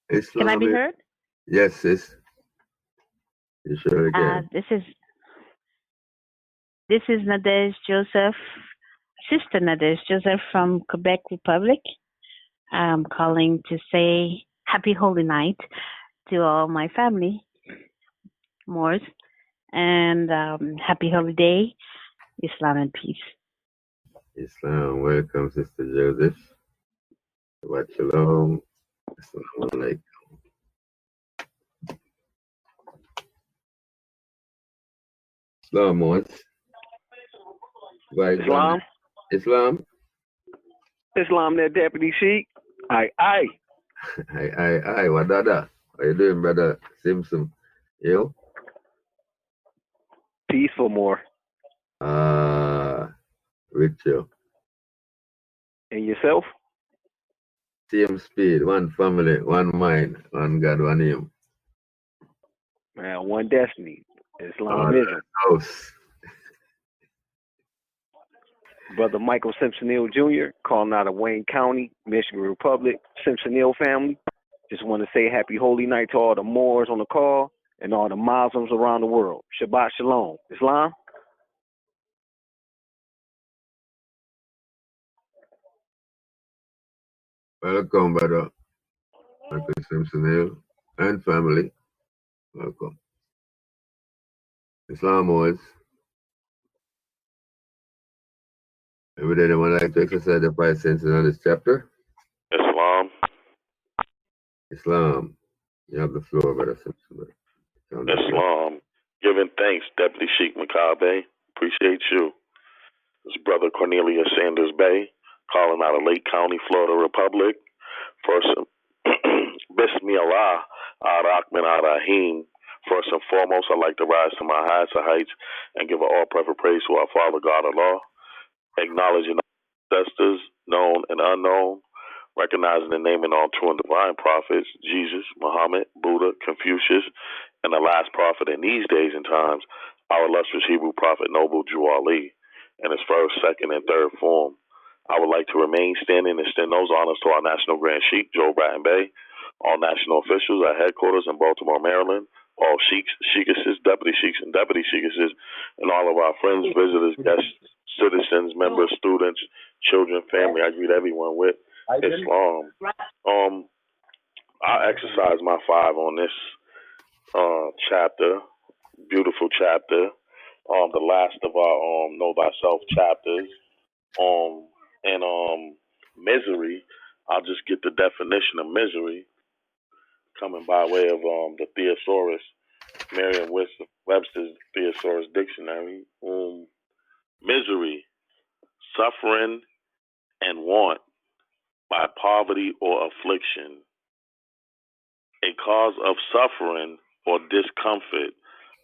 Can I be heard? Yes, sis. You sure again? This is Nadej Joseph, Sister Nadej Joseph from Quebec Republic. I'm calling to say happy holy night to all my family, Moors, and happy holiday, Islam and peace. Islam, welcome, Sister Joseph. Shabbat Shalom. Assalamu alaikum. Islam, Moors. Islam? Islam? Islam, that Deputy Sheik. Aye. Aye. What dada? How you doing, brother Simpson? You? Peaceful more. With you. And yourself? Same speed, one family, one mind, one God, one aim. Man, one destiny. Islamism. House. Brother Michael Simpson Hill Jr., calling out of Wayne County, Michigan Republic, Simpson Hill family. Just want to say happy holy night to all the Moors on the call and all the Muslims around the world. Shabbat Shalom. Islam? Welcome, brother Michael Simpson Hill and family. Welcome. Islam was. Would anyone like to exercise the 5 senses on this chapter? Islam. You have the floor, brother Simpson. Islam. Giving thanks, Deputy Sheik Makabe. Appreciate you. This brother Cornelius Sanders Bay, calling out of Lake County, Florida Republic. First, Bismillah, ar-Rahman ar-Rahim. First and foremost, I'd like to rise to my highest heights and give all perfect praise to our Father God Allah, acknowledging our ancestors, known and unknown, recognizing the name and all true and divine prophets, Jesus, Muhammed, Buddha, Confucius, and the last prophet in these days and times, our illustrious Hebrew prophet, Noble Jew Ali, in his first, second, and third form. I would like to remain standing and extend those honors to our National Grand Sheik, Joe Bratton Bay, all national officials at headquarters in Baltimore, Maryland, all sheiks, sheikesses, deputy sheiks, and deputy sheikesses, and all of our friends, visitors, guests, citizens, members, students, children, family. I greet everyone with Islam. I exercise my 5 on this chapter, beautiful chapter, the last of our Know Thyself chapters, and misery. I'll just get the definition of misery coming by way of the thesaurus, Merriam-Webster's Thesaurus Dictionary. Misery, suffering and want by poverty or affliction, a cause of suffering or discomfort,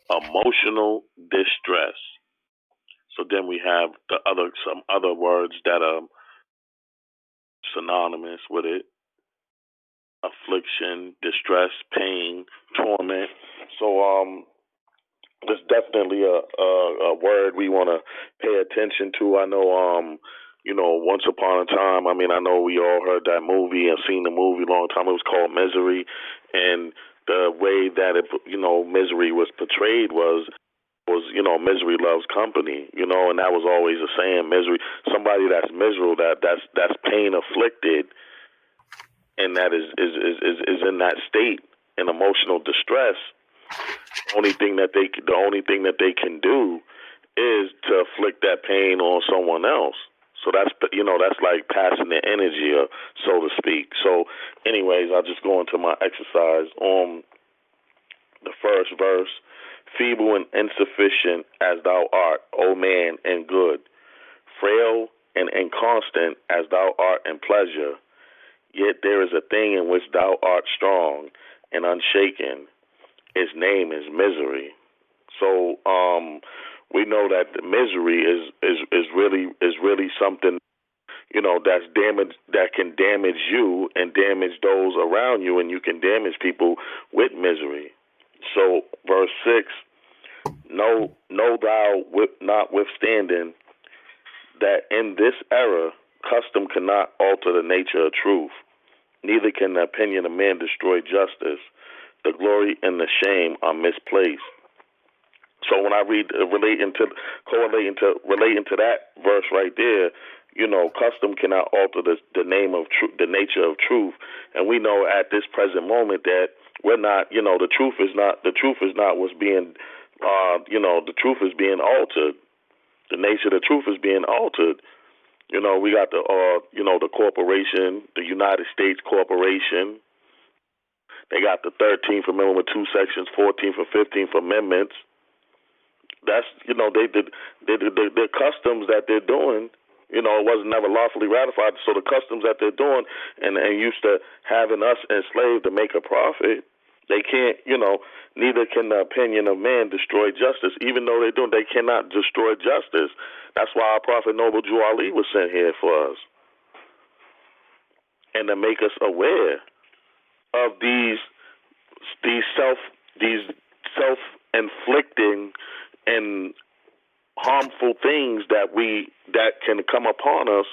emotional distress. So then we have some other words that are synonymous with it: affliction, distress, pain, torment. So it's definitely a word we want to pay attention to. I know once upon a time, I know we all heard that movie and seen the movie a long time. It was called Misery, and the way that misery was portrayed was misery loves company, and that was always a saying. Misery, somebody that's miserable, that's pain afflicted, and that is in that state in emotional distress. The only thing that they can do is to afflict that pain on someone else. So that's like passing the energy, so to speak. So, anyways, I'll just go into my exercise on the first verse. Feeble and insufficient as thou art, O man, and good, frail and inconstant as thou art in pleasure. Yet there is a thing in which thou art strong and unshaken. Its name is misery. So we know that the misery is really something, that's damage, that can damage you and damage those around you, and you can damage people with misery. So verse 6, know thou notwithstanding that in this era custom cannot alter the nature of truth, neither can the opinion of man destroy justice. The glory and the shame are misplaced. So when I read relating to that verse right there, custom cannot alter the name of the nature of truth, and we know at this present moment that we're not, the truth is not what's being, the truth is being altered. The nature of the truth is being altered. We got the corporation, the United States Corporation. They got the 13th Amendment with 2 sections, 14th and 15th Amendments. That's, the customs that they're doing, it was never lawfully ratified. So the customs that they're doing and used to having us enslaved to make a profit, they can't, neither can the opinion of man destroy justice. Even though they cannot destroy justice. That's why our Prophet Noble Jew Ali was sent here for us. And to make us aware of these self-inflicting and harmful things that can come upon us,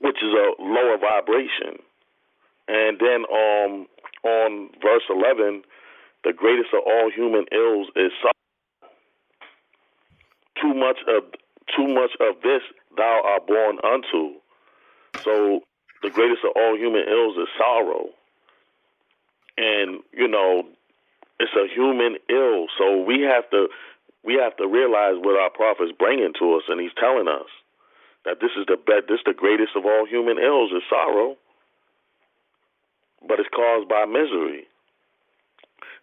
which is a lower vibration. And then on verse 11, the greatest of all human ills is sorrow. Too much of this thou art born unto. So the greatest of all human ills is sorrow. And, it's a human ill. So we have to realize what our prophet's bringing to us, and he's telling us that this is the greatest of all human ills is sorrow, but it's caused by misery.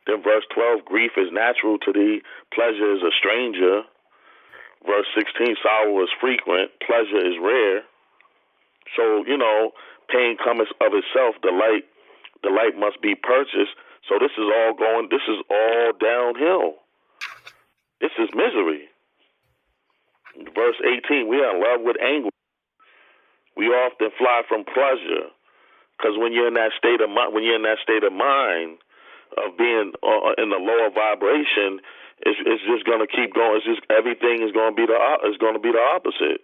Then verse 12, grief is natural to thee, pleasure is a stranger. Verse 16, sorrow is frequent, pleasure is rare. So, pain cometh of itself, delight must be purchased. So this is all downhill. This is misery. Verse 18, we are in love with anguish. We often fly from pleasure, because when you're in that state of mind, of being in the lower vibration, it's just going to keep going. It's just everything is going to be the opposite.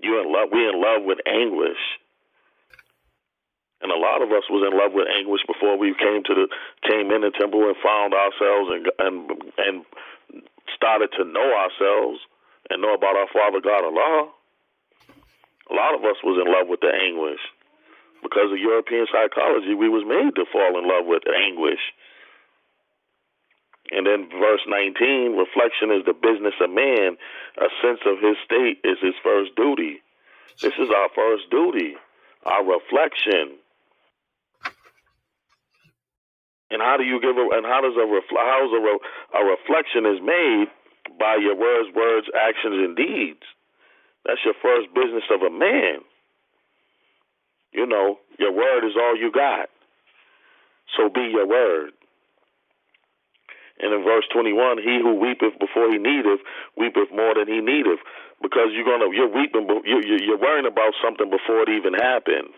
We're in love with anguish. And a lot of us was in love with anguish before we came in the temple and found ourselves and started to know ourselves and know about our Father God Allah. A lot of us was in love with the anguish. Because of European psychology, we was made to fall in love with anguish. And then verse 19, reflection is the business of man. A sense of his state is his first duty. This is our first duty, our reflection. And how is a reflection is made by your words, actions, and deeds. That's your first business of a man. Your word is all you got. So be your word. And in verse 21, he who weepeth before he needeth, weepeth more than he needeth. Because you're worrying about something before it even happened.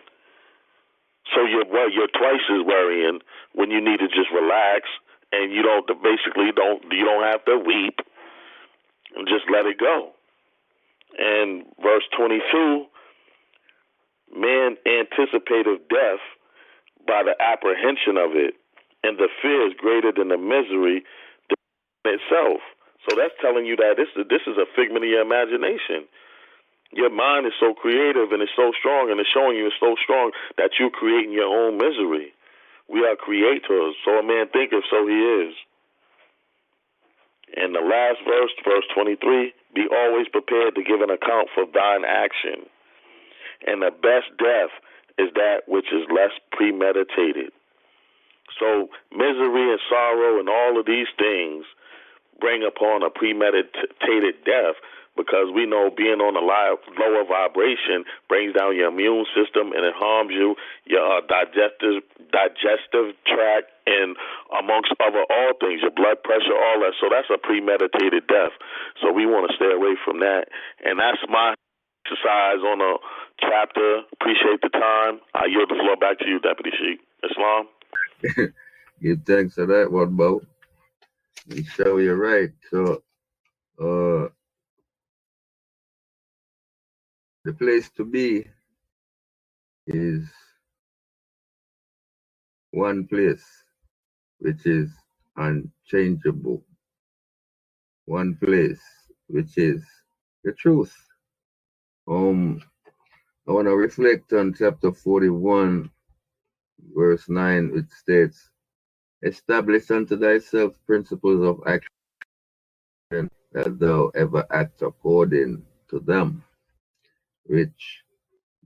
So you're twice as worrying when you need to just relax, and you don't have to weep, and just let it go. And verse 22, man anticipateth death by the apprehension of it, and the fear is greater than the misery itself. So that's telling you that this is a figment of your imagination. Your mind is so creative and it's so strong, and it's showing you it's so strong that you're creating your own misery. We are creators. So a man thinketh, so he is. And the last verse, verse 23, be always prepared to give an account for thine action. And the best death is that which is less premeditated. So misery and sorrow and all of these things bring upon a premeditated death, because we know being on a lower vibration brings down your immune system and it harms you, your digestive tract, and amongst all things, your blood pressure, all that. So that's a premeditated death. So we want to stay away from that. And that's my exercise on a chapter. Appreciate the time. I yield the floor back to you, Deputy Sheik. Islam? Give thanks for that one, Bo. You show you're right. So, the place to be is one place, which is unchangeable. One place, which is the truth. I want to reflect on chapter 41, verse 9, which states, establish unto thyself principles of action that thou ever act according to them, which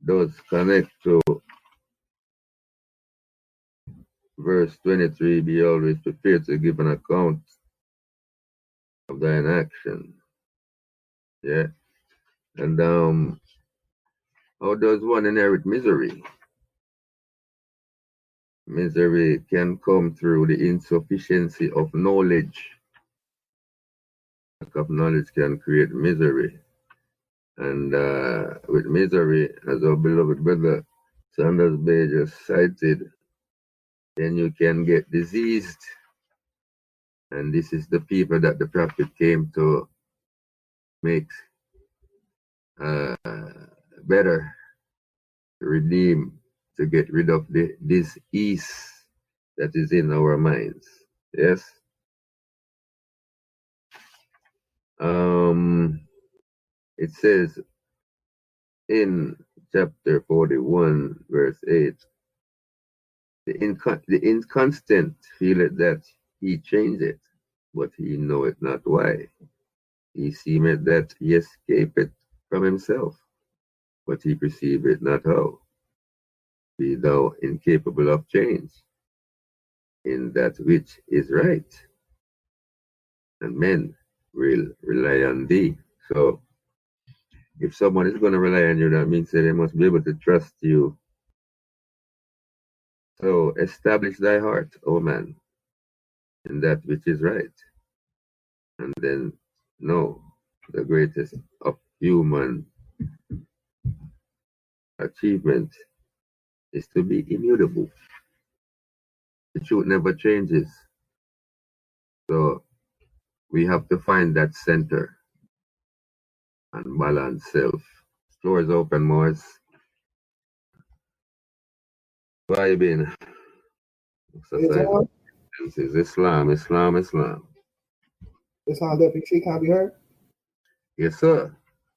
does connect to verse 23, be always prepared to give an account of thine action. Yeah. And how does one inherit misery? Misery can come through the insufficiency of knowledge. Lack of knowledge can create misery. And with misery, as our beloved brother Sanders Bay just cited, then you can get diseased. And this is the people that the prophet came to make better, to redeem, to get rid of the disease that is in our minds. Yes? It says in chapter 41, verse 8, the inconstant feeleth that he changeth, but he knoweth not why. He seemeth that he escapeth from himself, but he perceiveth not how. Be thou incapable of change in that which is right, and men will rely on thee. So, if someone is going to rely on you, that means that they must be able to trust you. So, establish thy heart, O man, in that which is right, and then know the greatest of human achievement is to be immutable. The truth never changes. So, we have to find that center and balance self. Floor is open, Morris. Where you been? This is Islam. Islam Deputy Chief, can I be heard? Yes, sir.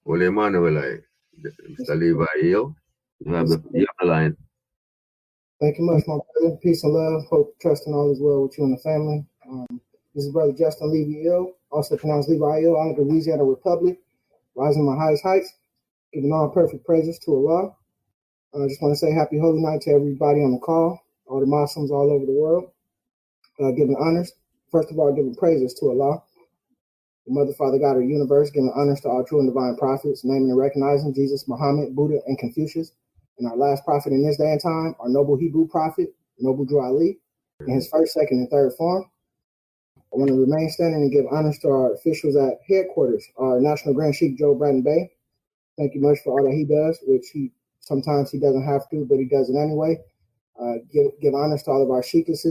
Holy Emmanuel, Mr. Levi, you have the line. Thank you much, my brother. Peace and love. Hope, trust, and all is well with you and the family. This is Brother Justin Levi, also pronounced Levi, out of the Louisiana Republic, rising my highest heights, giving all perfect praises to Allah. I just want to say happy holy night to everybody on the call, all the Muslims all over the world. Giving honors. First of all, giving praises to Allah, the Mother, Father, God of the universe, giving honors to all true and divine prophets, naming and recognizing Jesus, Muhammed, Buddha, and Confucius. And our last prophet in this day and time, our noble Hebrew prophet, Noble Drew Ali, in his first, second, and third form. I want to remain standing and give honors to our officials at headquarters, our National Grand Sheik Joe Bratton Bay. Thank you much for all that he does, which sometimes he doesn't have to, but he does it anyway. Give honors to all of our sheiks,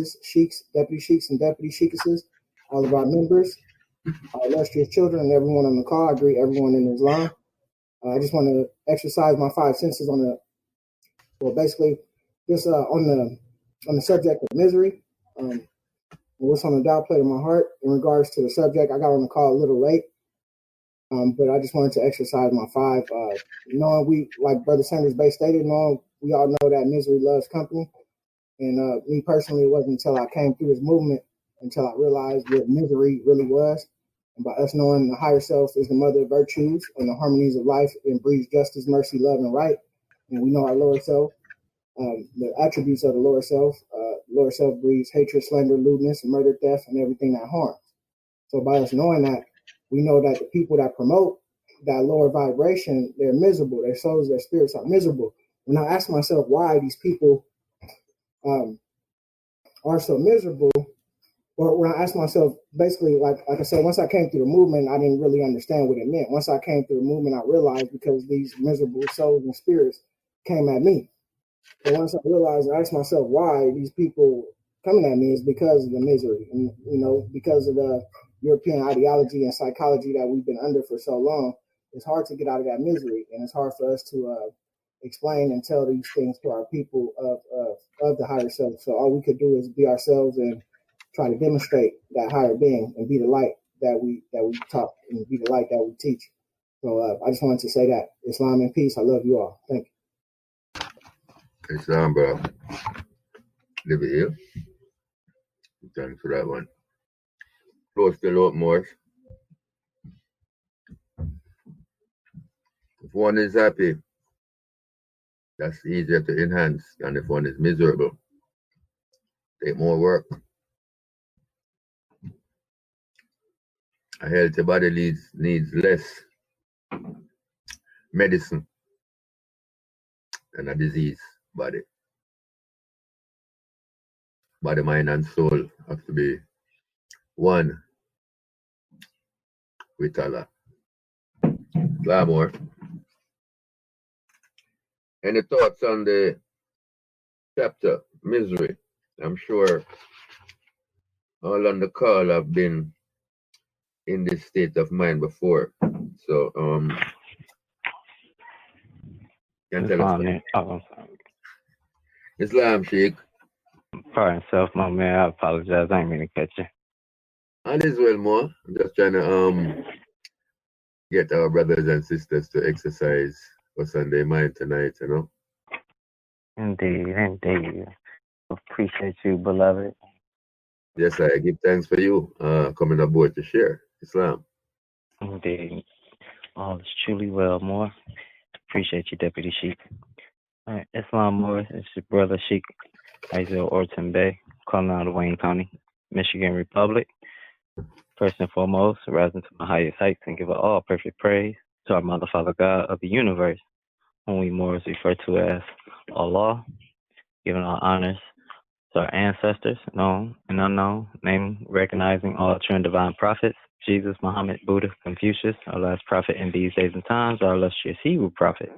deputy sheiks, and deputy sheikesses, all of our members, our illustrious children, and everyone on the call. I greet everyone in Islam. I just want to exercise my five senses on the subject of misery. What's on the dial plate of my heart in regards to the subject. I got on the call a little late, but I just wanted to exercise my five. Knowing we, like Brother Sanders Bay stated, we all know that misery loves company. And me personally, it wasn't until I came through this movement until I realized what misery really was. And by us knowing the higher self is the mother of virtues and the harmonies of life and breeds justice, mercy, love, and right. And we know our lower self, the attributes of the lower self. Lower self breeds hatred, slander, lewdness, murder, theft, and everything that harms. So by us knowing that, we know that the people that promote that lower vibration, they're miserable. Their souls, their spirits are miserable. When I ask myself why these people are so miserable, or when I ask myself, basically, like I said, once I came through the movement, I didn't really understand what it meant. Once I came through the movement, I realized because these miserable souls and spirits came at me. And once I realized, I asked myself why these people coming at me is because of the misery, and because of the European ideology and psychology that we've been under for so long. It's hard to get out of that misery, and it's hard for us to explain and tell these things to our people of the higher self. So all we could do is be ourselves and try to demonstrate that higher being and be the light that we taught and be the light that we teach. So I just wanted to say that. Islam and peace. I love you all. Thank you. Islam, bro. Live it here. Thanks for that one. Close the lot, Morris. If one is happy, that's easier to enhance than if one is miserable. Take more work. A healthy body needs less medicine than a diseased body. Body, mind, and soul have to be one with Allah. Glamour. Any thoughts on the chapter, misery? I'm sure all on the call have been in this state of mind before. So, can tell us. Islam, Sheikh. Pardon self, my man. I apologize. I ain't mean to catch you. And as well, more. I'm just trying to get our brothers and sisters to exercise what's on their mind tonight, Indeed, indeed. Appreciate you, beloved. Yes, I give thanks for you coming aboard to share Islam. Indeed. All is truly well, more. Appreciate you, Deputy Sheikh. All right, Islam Moore, it's your brother Sheikh Isaiah Orton Bay, calling out of Wayne County, Michigan Republic. First and foremost, rising to my highest heights and give all perfect praise to our Mother, Father, God of the universe, whom we Moors refer to as Allah, giving all honors to our ancestors, known and unknown, naming, recognizing all true and divine prophets, Jesus, Muhammad, Buddha, Confucius, our last prophet in these days and times, our illustrious Hebrew prophet,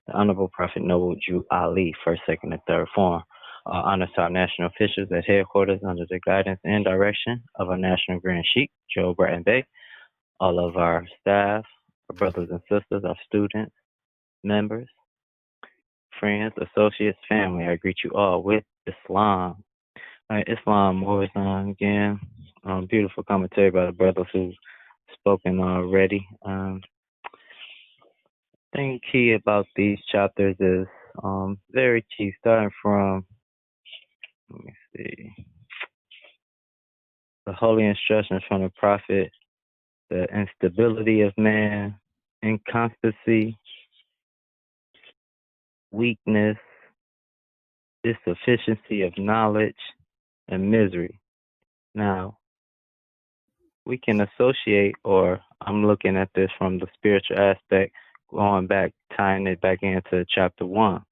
the Honorable Prophet Noble Jew Ali, first, second, and third form. Honors to our national officials at headquarters under the guidance and direction of our National Grand Sheikh, Joe Bratton Bay, all of our staff, our brothers and sisters, our students, members, friends, associates, family. I greet you all with Islam. Islam Moorish again. Beautiful commentary by the brothers who've spoken already. Thing key about these chapters is very key, starting from, let me see, the holy instructions from the prophet, the instability of man, inconstancy, weakness, insufficiency of knowledge, and misery. Now, we can associate, or I'm looking at this from the spiritual aspect, going back, tying it back into chapter 1,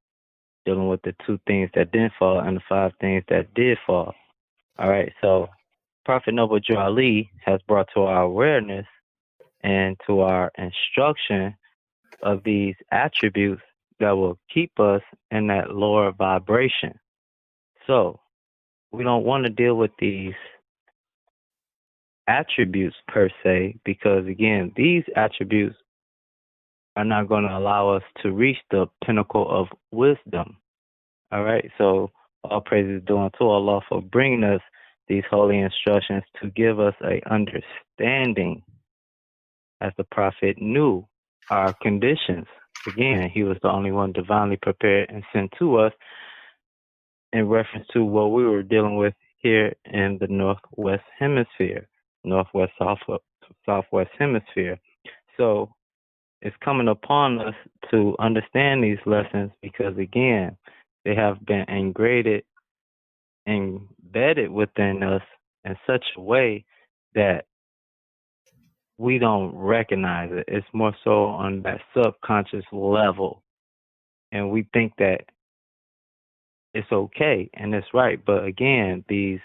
dealing with the 2 things that didn't fall and the 5 things that did fall. All right, so Prophet Noble Jew Ali has brought to our awareness and to our instruction of these attributes that will keep us in that lower vibration. So we don't want to deal with these attributes per se, because again, these attributes are not going to allow us to reach the pinnacle of wisdom. All right, so all praise is due unto Allah for bringing us these holy instructions to give us a understanding, as the prophet knew our conditions. Again, he was the only one divinely prepared and sent to us in reference to what we were dealing with here in the Northwest Hemisphere, Northwest Southwest Hemisphere. So it's coming upon us to understand these lessons because, again, they have been embedded within us in such a way that we don't recognize it. It's more so on that subconscious level. And we think that it's okay and it's right. But again, these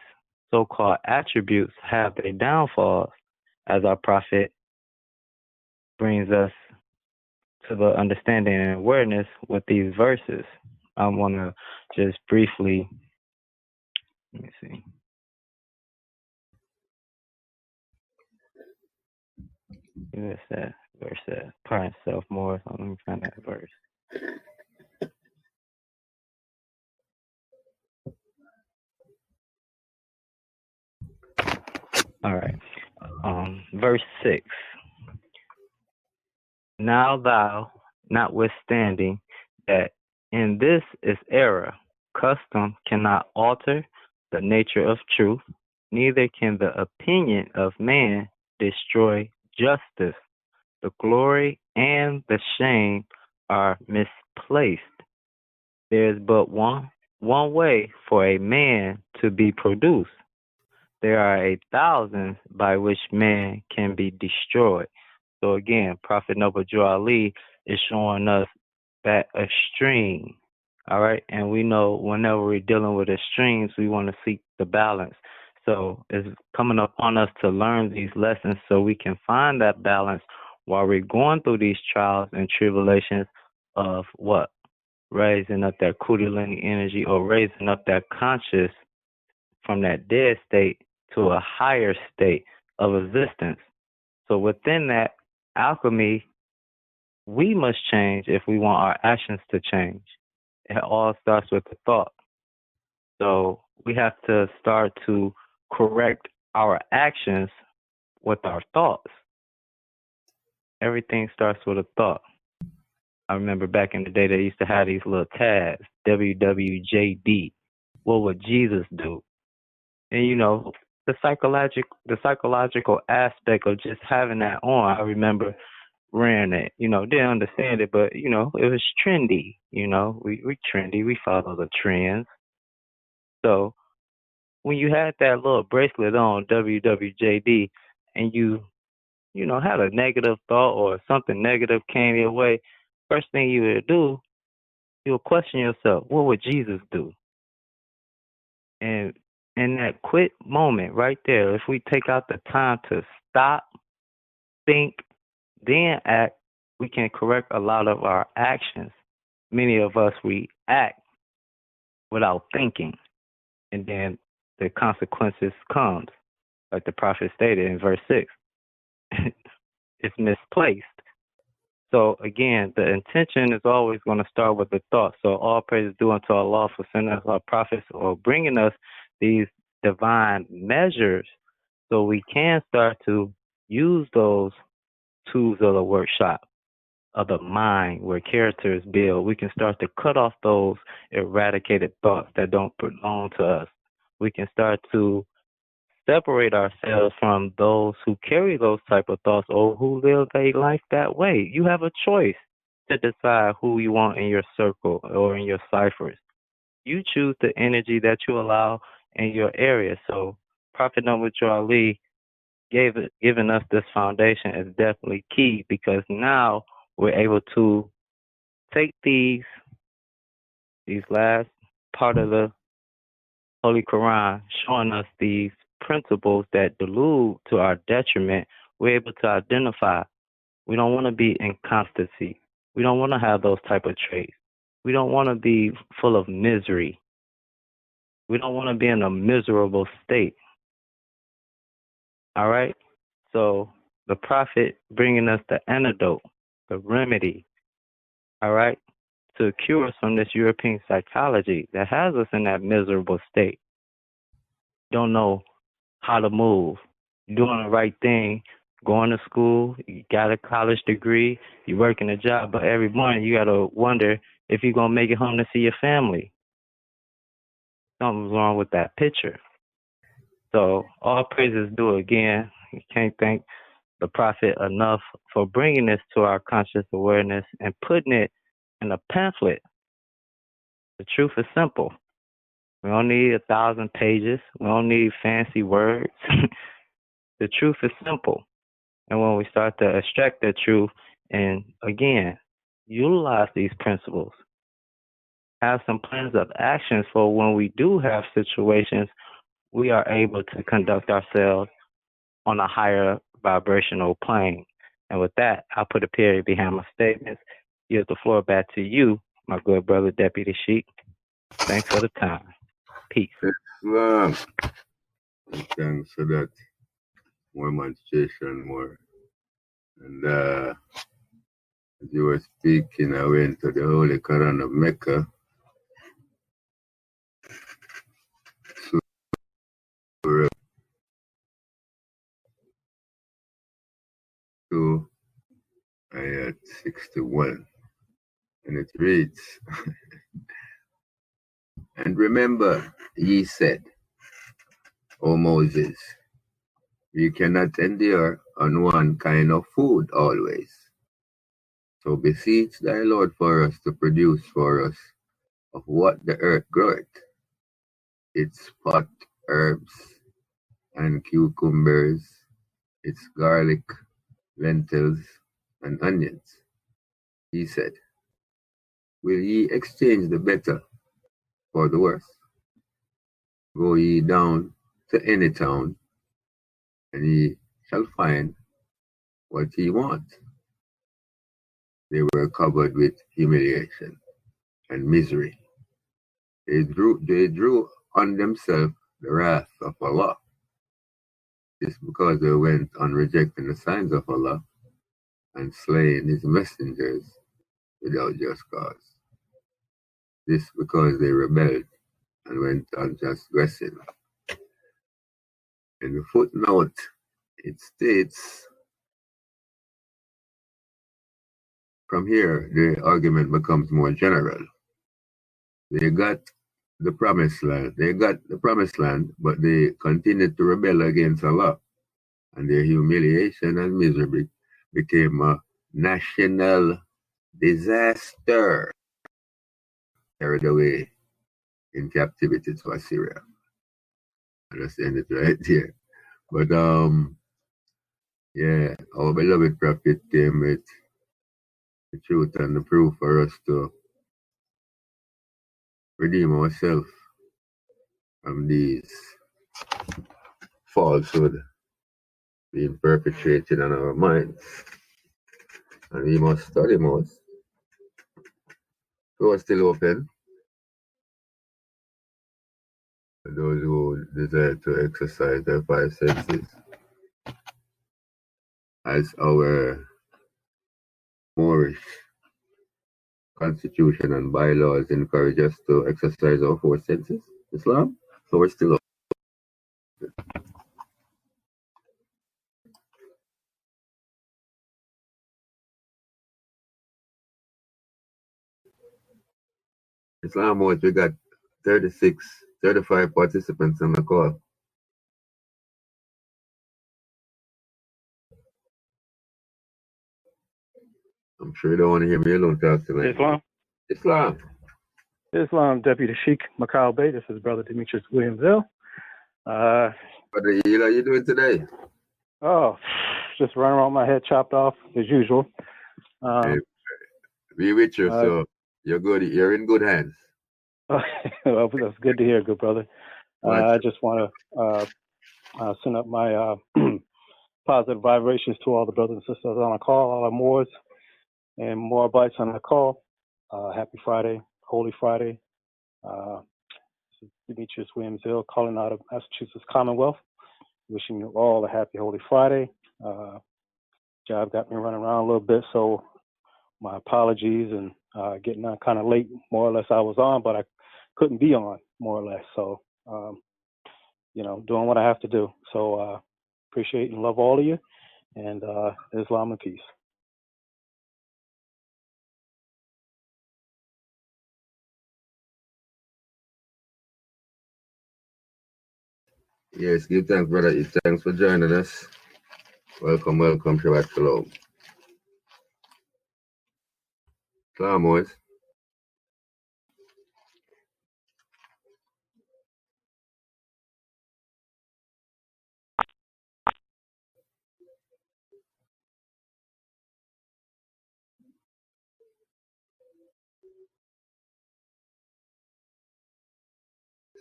so-called attributes have their downfalls, as our prophet brings us to the understanding and awareness with these verses. I want to just briefly, let me see. Where's that verse at? Pride self more. So let me find that verse. All right. Verse 6. Now thou, notwithstanding that in this is error, custom cannot alter the nature of truth, neither can the opinion of man destroy justice. The glory and the shame are misplaced. There is but one way for a man to be produced. There are 1,000 by which man can be destroyed. So again, Prophet Noble Drew Ali is showing us that extreme. All right. And we know whenever we're dealing with extremes, we want to seek the balance. So it's coming upon us to learn these lessons so we can find that balance while we're going through these trials and tribulations of what? Raising up that Kundalini energy or raising up that conscious from that dead state to a higher state of existence. So within that alchemy, we must change if we want our actions to change. It all starts with the thought. So we have to start to correct our actions with our thoughts. Everything starts with a thought. I remember back in the day they used to have these little tags, WWJD. What would Jesus do? And you know, the psychological aspect of just having that on, I remember wearing it. You know, didn't understand it, but you know, it was trendy. You know, we trendy, we follow the trends. So when you had that little bracelet on, WWJD, and you know, had a negative thought or something negative came your way, first thing you would do, you'll question yourself, what would Jesus do? And in that quit moment right there, if we take out the time to stop, think, then act, we can correct a lot of our actions. Many of us, we act without thinking, and then the consequences comes, like the prophet stated in verse 6. It's misplaced. So again, the intention is always going to start with the thought. So all praise is due unto Allah for sending us our prophets or bringing us these divine measures so we can start to use those tools of the workshop of the mind where character is built. We can start to cut off those eradicated thoughts that don't belong to us. We can start to separate ourselves from those who carry those type of thoughts or who live a life that way. You have a choice to decide who you want in your circle or in your ciphers. You choose the energy that you allow in your area. So Prophet Noble Drew Ali giving us this foundation is definitely key, because now we're able to take these last part of the Holy Quran, showing us these principles that delude to our detriment. We're able to identify. We don't want to be in constancy. We don't want to have those type of traits. We don't want to be full of misery. We don't want to be in a miserable state. All right? So the prophet bringing us the antidote, the remedy, all right, to cure us from this European psychology that has us in that miserable state. Don't know how to move. You're doing the right thing, going to school, you got a college degree, you're working a job, but every morning you got to wonder if you're going to make it home to see your family. Something's wrong with that picture. So all praises due again. You can't thank the prophet enough for bringing this to our conscious awareness and putting it in a pamphlet. The truth is simple. We don't need 1,000 pages. We don't need fancy words. The truth is simple. And when we start to extract that truth and, again, utilize these principles, have some plans of actions for when we do have situations, we are able to conduct ourselves on a higher vibrational plane. And with that, I'll put a period behind my statements. Give the floor back to you, my good brother, Deputy Sheik. Thanks for the time. Peace. Islam. Thanks for that. More demonstration, more. And as you were speaking, I went to the Holy Koran of Mecca. Surah 2, ayat 61. And it reads, And remember, ye said, O Moses, we cannot endure on one kind of food always. So beseech thy Lord for us to produce for us of what the earth groweth, its pot herbs and cucumbers, its garlic, lentils, and onions. He said, Will ye exchange the better for the worse? Go ye down to any town, and ye shall find what ye want. They were covered with humiliation and misery. They drew on themselves the wrath of Allah. This because they went on rejecting the signs of Allah and slaying his messengers without just cause. This because they rebelled and went on transgressing. In the footnote, it states, from here, the argument becomes more general. They got the promised land, but they continued to rebel against Allah, and their humiliation and misery became a national disaster, carried away in captivity to Assyria. I understand it right here. But yeah, our beloved prophet came with the truth and the proof for us to redeem ourselves from these falsehood being perpetrated on our minds. And we must study most. Doors still open for those who desire to exercise their five senses. As our Moorish constitution and bylaws encourage us to exercise our four senses, Islam, so we're still open. Islam, we got 35 participants on the call. I'm sure you don't want to hear me alone talk tonight. Islam, Deputy Sheik Macau Bay. This is Brother Demetrius Williams Hill. What the hell are you doing today? Oh, just running around, my head chopped off as usual. Hey, be with you, so you're good. You're in good hands. Well, that's good to hear, good brother. I just want to send up my positive vibrations to all the brothers and sisters on the call, all our Moors and Moabites on the call. Happy Friday, Holy Friday. This is Demetrius Williams Hill calling out of Massachusetts Commonwealth. Wishing you all a happy Holy Friday. Job got me running around a little bit, so my apologies and getting on kind of late. More or less I was on, but I couldn't be on, more or less. So, doing what I have to do. So appreciate and love all of you, and Islam and peace. Yes, give thanks, brother. Thanks for joining us. Welcome, Shabbat Shalom. Salam, boys.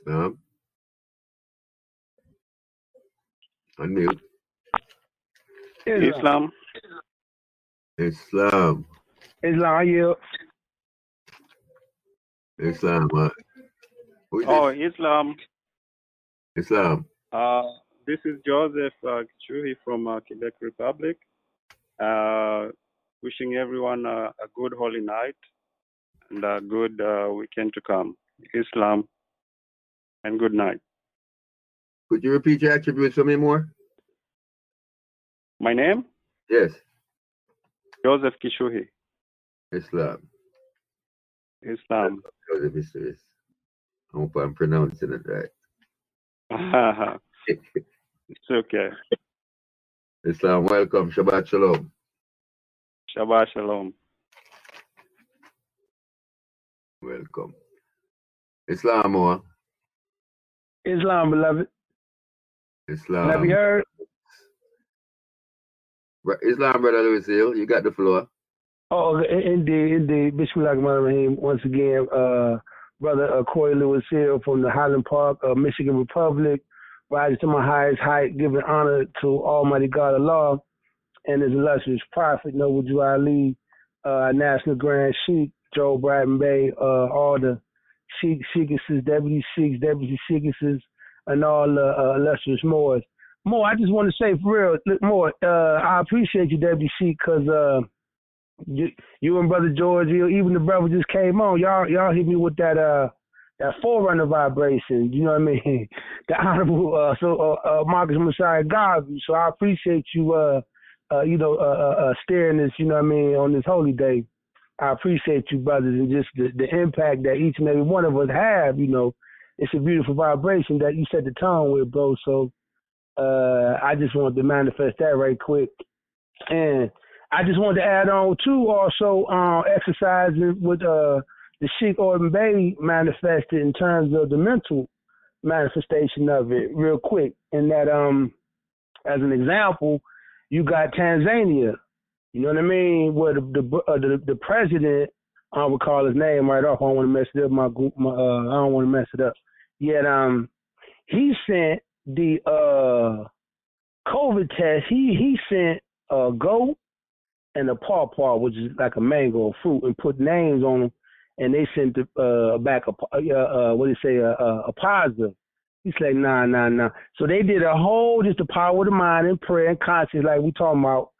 Islam. Unmute. Islam. Islam. Islam, yeah. Islam. Who is Oh, this? Islam. Islam. This is Joseph Kichuhi from Quebec Republic. Wishing everyone a good holy night and a good weekend to come. Islam and good night. Could you repeat your attributes for me more? My name? Yes. Joseph Kishuhi. Islam. Islam. Joseph Kishuhi. I hope I'm pronouncing it right. It's okay. Islam, welcome. Shabbat Shalom. Shabbat Shalom. Welcome. Islam, or? Islam, beloved. Islam. Have you heard? Islam, Brother Louis Hill, you got the floor. Oh, indeed. Bismillahirrahmanirrahim. Once again, Brother Corey Lewis Hill from the Highland Park, Michigan Republic, rising to my highest height, giving honor to Almighty God Allah and His illustrious Prophet, Noble Jew Ali, National Grand Sheikh, Joe Bradden Bay, all the Sheikesses, Deputy Sheiks, Deputy Sheikesses, and all the illustrious Moors. More, I just want to say for real, look, more, I appreciate you, Deputy Sheik, because you and Brother George, even the brother just came on. Y'all hit me with that forerunner vibration. You know what I mean? The honorable Marcus Messiah Garvey. So I appreciate you steering this. You know what I mean, on this holy day. I appreciate you, brothers, and just the impact that each and every one of us have. You know, it's a beautiful vibration that you set the tone with, bro. So I just wanted to manifest that right quick. And I just wanted to add on too, also exercising with the Sheikh Orban Bey manifested in terms of the mental manifestation of it, real quick. And that as an example, you got Tanzania. You know what I mean? Where the president, I don't recall his name right off. I don't want to mess it up. I don't want to mess it up. Yet he sent the COVID test. He sent a goat and a pawpaw, which is like a mango fruit, and put names on them, and they sent back a positive. He's like, nah. So they did a whole, just the power of the mind and prayer and conscience, like we talking about.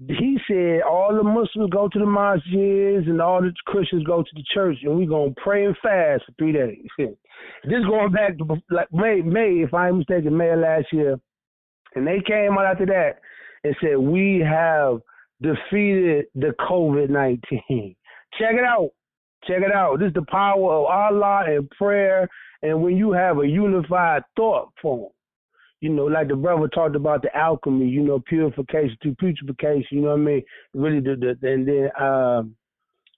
He said all the Muslims go to the mosques and all the Christians go to the church, and we're going to pray and fast for 3 days. This going back to like May, if I'm mistaken, May of last year. And they came out after that and said, we have defeated the COVID-19. Check it out. This is the power of Allah and prayer, and when you have a unified thought form. You know, like the brother talked about the alchemy, you know, purification to putrefaction, you know what I mean? Really, and then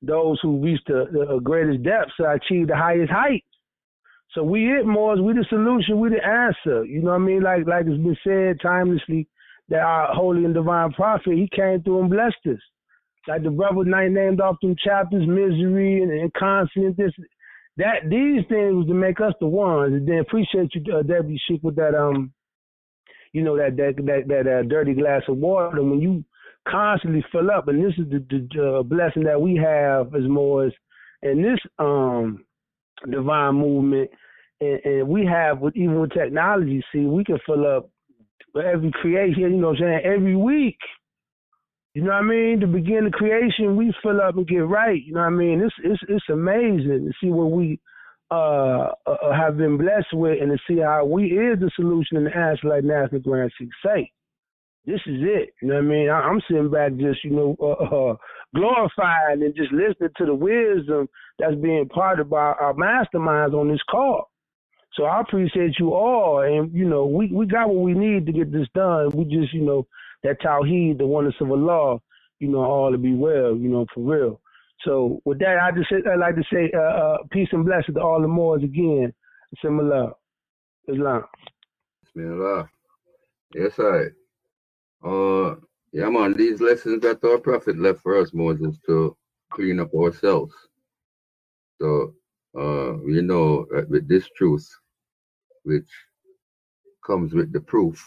those who reach the greatest depths achieve the highest heights. So we Moors, we the solution, we the answer. You know what I mean? Like it's been said timelessly that our holy and divine prophet, he came through and blessed us. Like the brother named off them chapters, misery and constant, these things was to make us the ones. And then appreciate you, Deputy Sheik, with that that dirty glass of water. When you constantly fill up, and this is the blessing that we have as Moors, and this divine movement, and we have even with technology. See, we can fill up every creation. You know what I'm saying? Every week. You know what I mean? To begin the creation, we fill up and get right. You know what I mean? It's amazing to see what we have been blessed with, and to see how we is the solution and the answer, like National Grand Sheik say. This is it. You know what I mean? I'm sitting back just, glorifying and just listening to the wisdom that's being imparted by our masterminds on this call. So I appreciate you all, and, we got what we need to get this done. We just, that Tawheed, the oneness of Allah, all to be well, for real. So with that, I'd like to say peace and blessings to all the Moors again. Similar. Islam. Bismillah. Yes, I. Yeah, man, these lessons that our prophet left for us, Moses, to clean up ourselves. So we know that with this truth, which comes with the proof,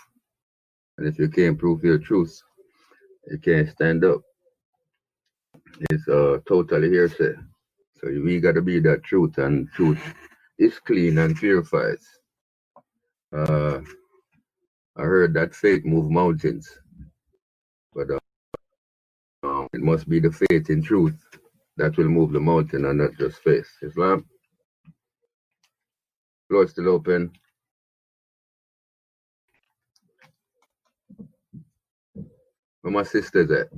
and if you can't prove your truth, you can't stand up. It's totally hearsay. So we got to be that truth, and truth is clean and purifies. I heard that faith move mountains, but it must be the faith in truth that will move the mountain and not just faith. Islam? Floor still open. Where my sisters at?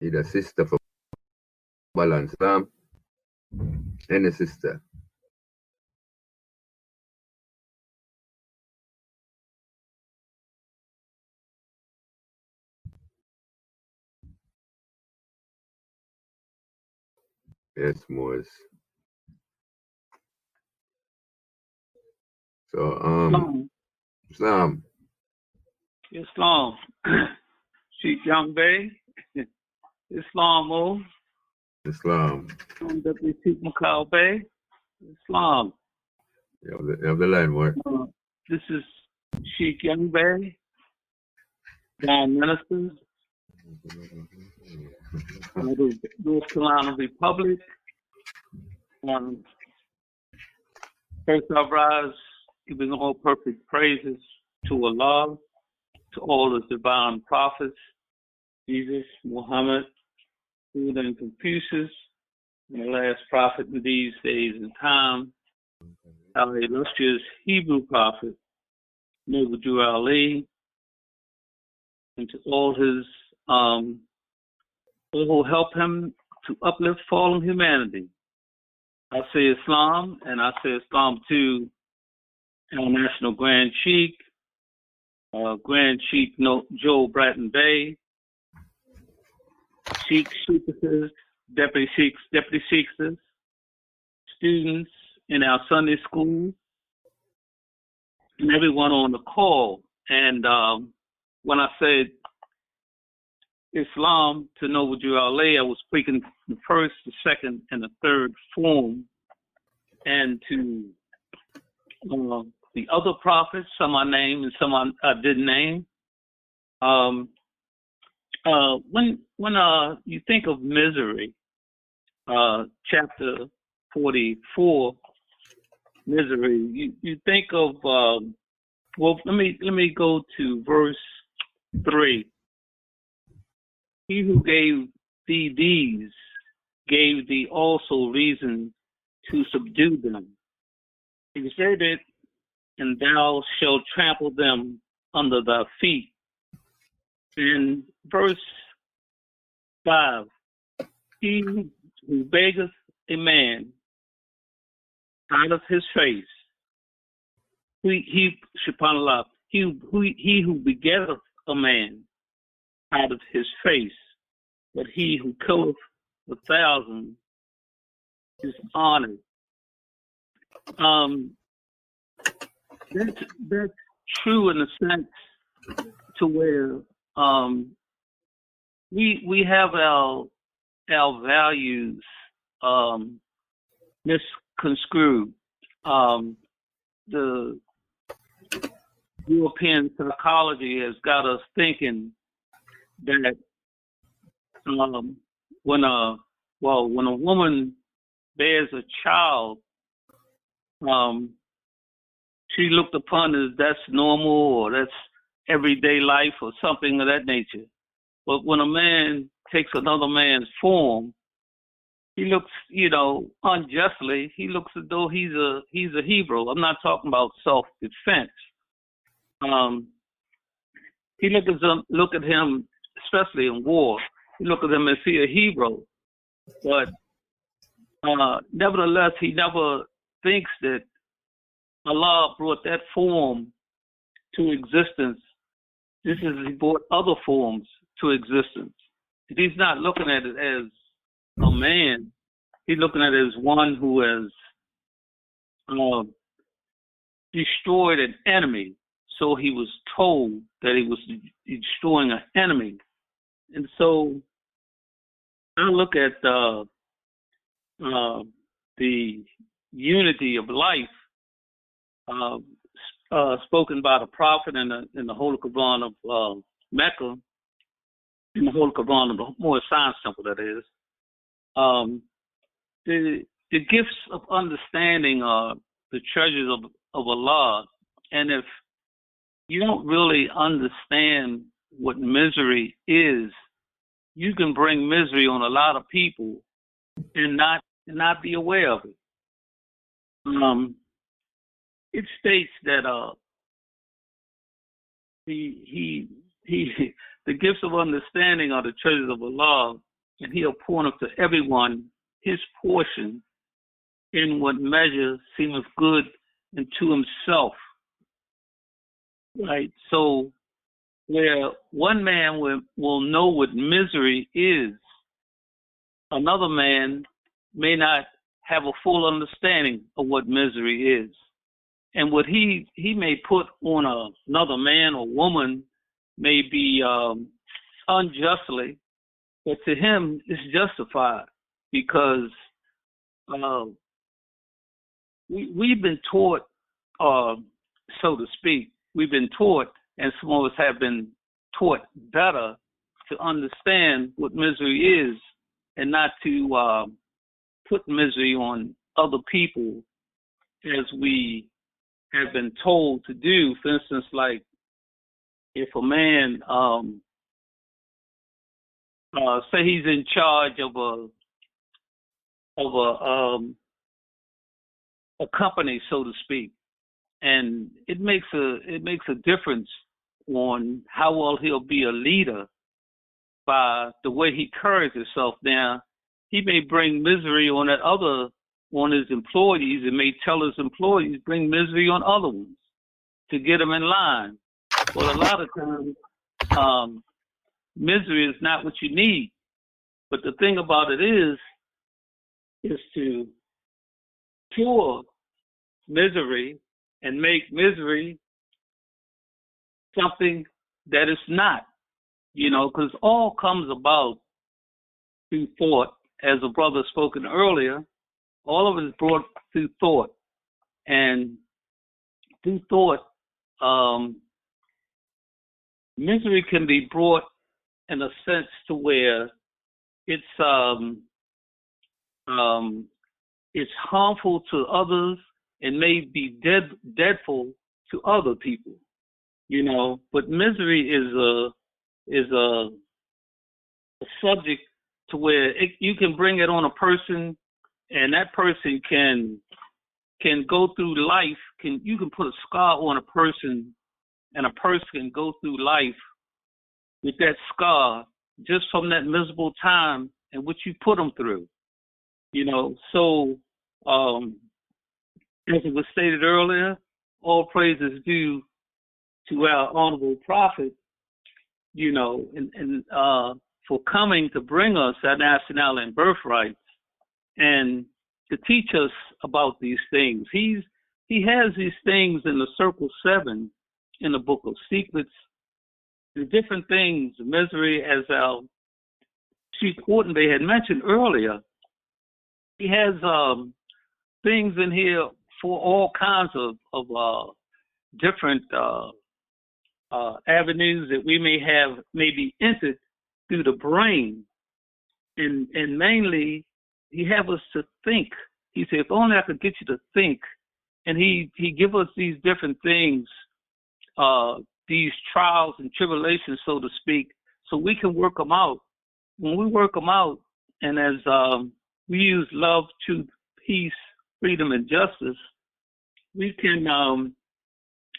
Need a sister for balance. Islam? Any sister? Yes, Moors. So, Islam. Islam. Sheikh Young Bay. Islam. Islam. Deputy Chief Macau Bay. Islam. You have the line, what? This is Sheikh Young Bay. Prime Minister of the North Carolina Republic. First I rise, giving all perfect praises to Allah, to all His divine prophets, Jesus, Muhammed, Buddha, and Confucius, and the last prophet in these days and time, our illustrious Hebrew prophet, U.S.A, and to all his all who help him to uplift fallen humanity. I say Islam, and I say Islam to our National Grand Sheikh, Joe Bratton Bay, Sheikhs, Deputy Sheikhs, students in our Sunday school, and everyone on the call. And when I said Islam to Noble U.S.A, I was speaking the first, the second, and the third form, and to the other prophets, some I named and some I didn't name. When you think of misery, chapter 44, misery, you think of well, let me go to verse 3. He who gave thee these gave thee also reason to subdue them. Exert it, and thou shalt trample them under thy feet. In verse 5, he who beggeth a man out of his face, subhanAllah, he who begetteth a man out of his face, but he who killeth 1,000 is honored. That's true in a sense to where we have our values misconstrued. The European psychology has got us thinking that when a woman bears a child, she looked upon as that's normal or that's everyday life or something of that nature. But when a man takes another man's form, he looks, unjustly, he looks as though he's a Hebrew. I'm not talking about self-defense. He look at him, especially in war, he look at him as he a Hebrew. But nevertheless, he never thinks that Allah brought that form to existence. He brought other forms to existence. He's not looking at it as a man. He's looking at it as one who has destroyed an enemy. So he was told that he was destroying an enemy. And so I look at the unity of life spoken by the prophet in the Holy Koran of Mecca, in the Holy Koran of the Moorish Science Temple, that is. The gifts of understanding are the treasures of Allah. And if you don't really understand what misery is, you can bring misery on a lot of people and not be aware of it. It states that the gifts of understanding are the treasures of Allah, and He appointeth to everyone his portion in what measure seemeth good unto himself. Right? So where one man will know what misery is, another man may not have a full understanding of what misery is. And what he may put on another man or woman may be unjustly, but to him it's justified because we've been taught, so to speak, we've been taught, and some of us have been taught better to understand what misery is and not to put misery on other people as we have been told to do. For instance, like if a man, say he's in charge of a company, so to speak, and it makes a difference on how well he'll be a leader by the way he carries himself. Now, he may bring misery on his employees, and may tell his employees bring misery on other ones to get them in line. But a lot of times, misery is not what you need. But the thing about it is to cure misery and make misery something that it's not, because all comes about through thought. As a brother spoken earlier, all of it is brought through thought. And through thought, misery can be brought in a sense to where it's harmful to others and may be deadful to other people, But misery is a subject to where you can bring it on a person, and that person can go through life. You can put a scar on a person, and a person can go through life with that scar just from that miserable time and what you put them through. So as it was stated earlier, all praise is due to our honorable prophet, and for coming to bring us our nationality and birthrights and to teach us about these things. He has these things in the Circle 7 in the Book of Secrets, the different things, misery, as our Chief Quartenbay had mentioned earlier. He has things in here for all kinds of different avenues that we may be entered through the brain, and mainly he have us to think. He said, if only I could get you to think. And he give us these different things, these trials and tribulations, so to speak, so we can work them out. When we work them out, and as we use love, truth, peace, freedom, and justice, we can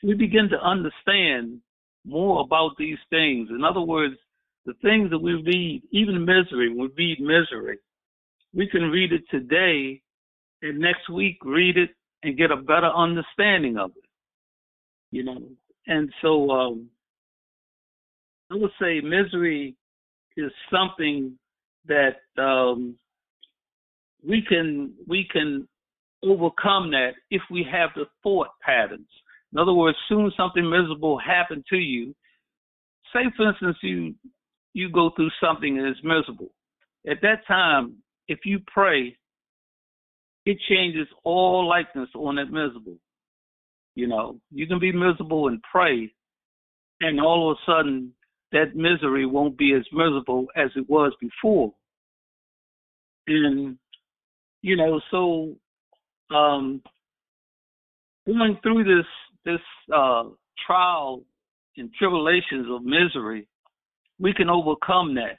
we begin to understand more about these things. In other words, the things that we read, even misery, we read misery. We can read it today, and next week read it and get a better understanding of it. And so I would say misery is something that we can overcome that if we have the thought patterns. In other words, soon something miserable happened to you. Say, for instance, you go through something that is miserable. At that time, if you pray, it changes all likeness on that miserable. You know, you can be miserable and pray, and all of a sudden, that misery won't be as miserable as it was before. And, you know, so going through this trial and tribulations of misery, we can overcome that.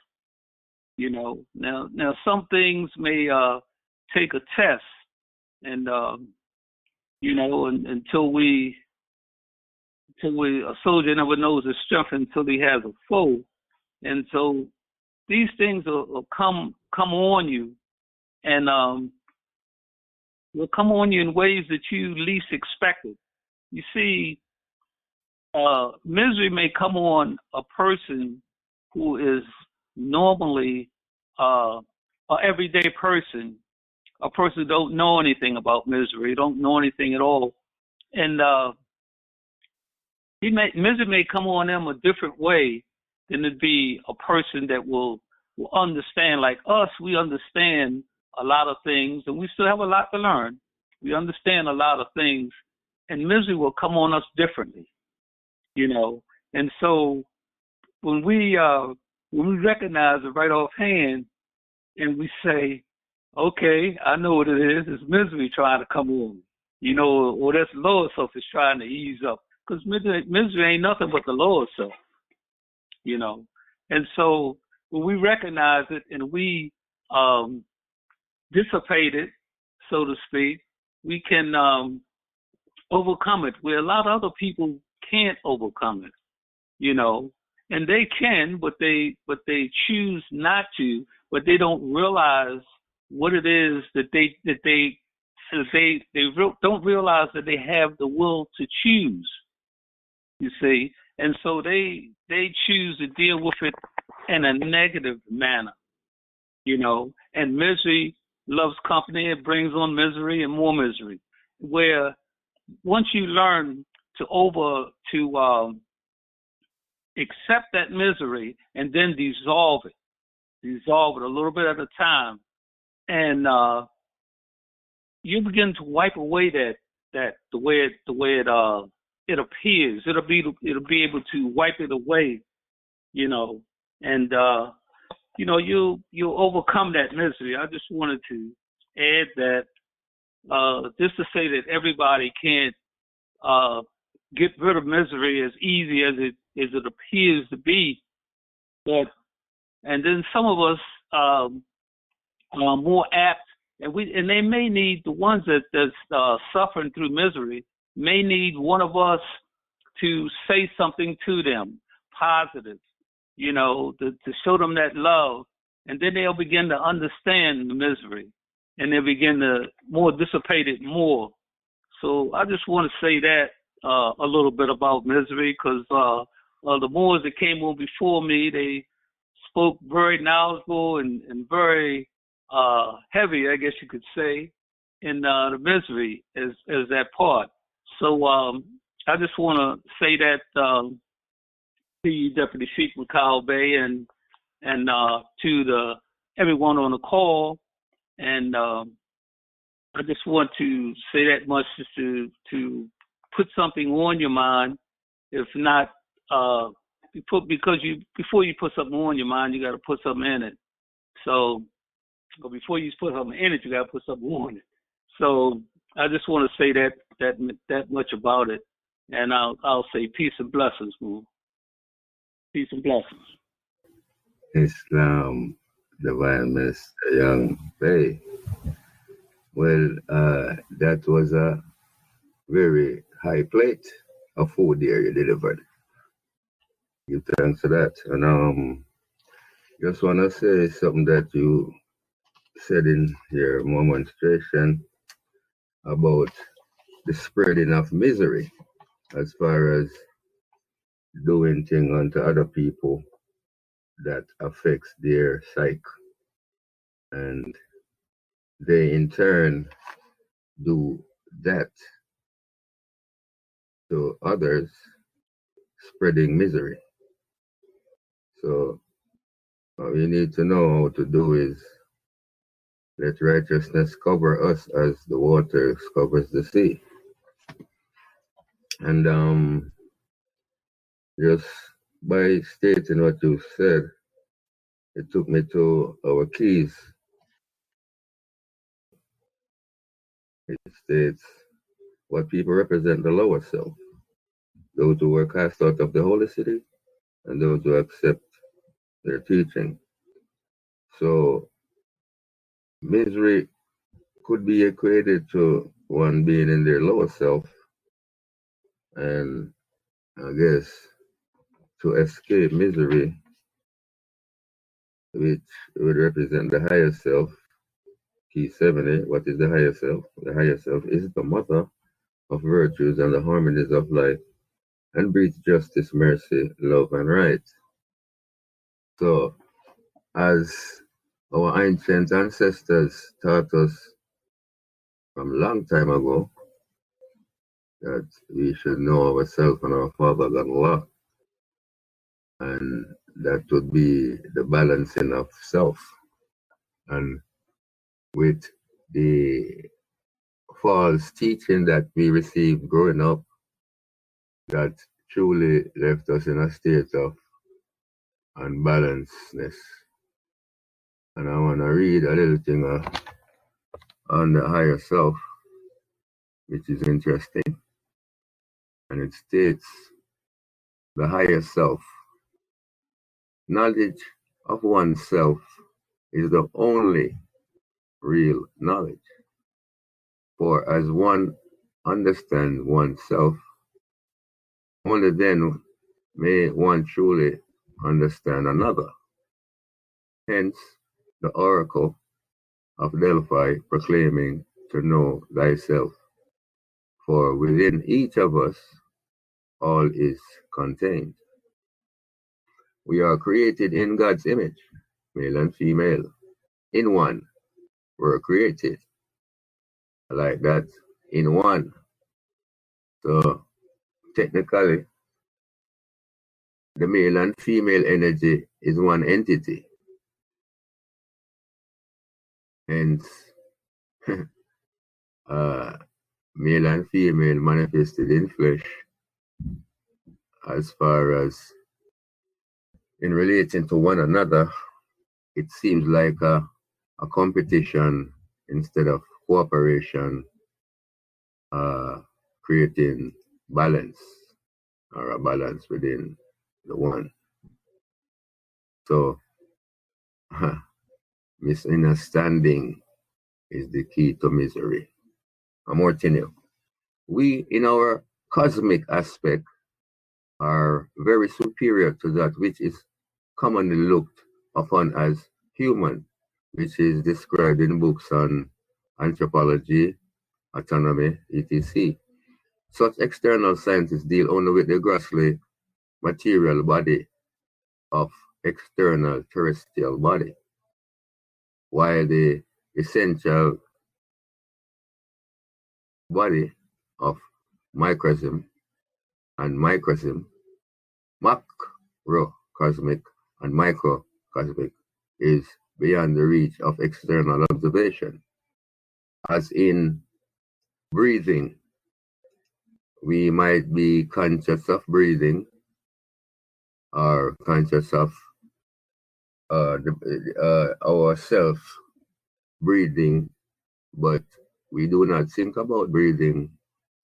You know, now some things may take a test, and you know, until a soldier never knows his strength until he has a foe, and so these things will come on you, and will come on you in ways that you least expected. You see, misery may come on a person who is normally an everyday person, a person who don't know anything about misery, don't know anything at all, and misery may come on them a different way than it'd be a person that will understand. Like us, we understand a lot of things, and we still have a lot to learn. We understand a lot of things, and misery will come on us differently, you know. And so when we recognize it right offhand, and we say, okay, I know what it is. It's misery trying to come on me, you know, or that's the lower self is trying to ease up. Because misery ain't nothing but the lower self, you know. And so when we recognize it and we dissipate it, so to speak, we can overcome it, where a lot of other people can't overcome it, you know. And they can, but they choose not to, but they don't realize what it is that they don't realize that they have the will to choose. You see, and so they choose to deal with it in a negative manner, you know. And misery loves company; it brings on misery and more misery. Where once you learn to accept that misery and then dissolve it a little bit at a time, and you begin to wipe away that the way it appears. It'll be able to wipe it away, you know, and you know, you'll overcome that misery. I just wanted to add that just to say that everybody can't get rid of misery as easy as it appears to be, but and then some of us are more apt, and they may need, the ones that's suffering through misery may need one of us to say something to them positive, you know, to show them that love, and then they'll begin to understand the misery, and they'll begin to more dissipate it more. So I just want to say that a little bit about misery, because the Moors that came on before me, they spoke very knowledgeable and very heavy, I guess you could say, in the misery as that part. So I just want to say that to you, Deputy Chief Mikhail Bey, and to everyone on the call, and I just want to say that much, just to put something on your mind. If not, before you put something on your mind, you got to put something in it. So, but before you put something in it, you got to put something on it. So I just want to say that much about it, and I'll say peace and blessings, man. Peace and blessings. Islam, Divine Minister Young Bey. Well, that was a very high plate of food there you delivered. Give thanks for that. And just want to say something that you said in your demonstration about the spreading of misery as far as doing things unto other people that affects their psyche. And they in turn do that to others, spreading misery. So what we need to know how to do is let righteousness cover us as the water covers the sea. And just by stating what you said, it took me to our keys. It states what people represent the lower self, those who were cast out of the holy city, and those who accept their teaching. So misery could be equated to one being in their lower self, and I guess to escape misery, which would represent the higher self. Key 70, what is the higher self? The higher self is the mother of virtues and the harmonies of life, and breeds justice, mercy, love, and right. So, as our ancient ancestors taught us from a long time ago, that we should know ourselves and our Father God Allah, and that would be the balancing of self. And with the false teaching that we received growing up, that truly left us in a state of unbalancedness. And I want to read a little thing on the higher self, which is interesting. And it states, the higher self. Knowledge of oneself is the only real knowledge. For as one understands oneself, only then may one truly understand another. Hence, the oracle of Delphi proclaiming to know thyself. For within each of us, all is contained. We are created in God's image, male and female. In one, we're created. Like that, in one. So, technically, the male and female energy is one entity. Hence, male and female manifested in flesh, as far as in relating to one another, it seems like a competition instead of cooperation, creating balance, or a balance within the one. So, misunderstanding is the key to misery. I'm more telling you. We, in our cosmic aspect, are very superior to that which is commonly looked upon as human, which is described in books on anthropology, autonomy, etc. Such external scientists deal only with the grossly material body of external terrestrial body, while the essential body of microcosm and microcosm, macrocosmic and microcosmic, is beyond the reach of external observation. As in breathing, we might be conscious of breathing or conscious of ourself breathing, but we do not think about breathing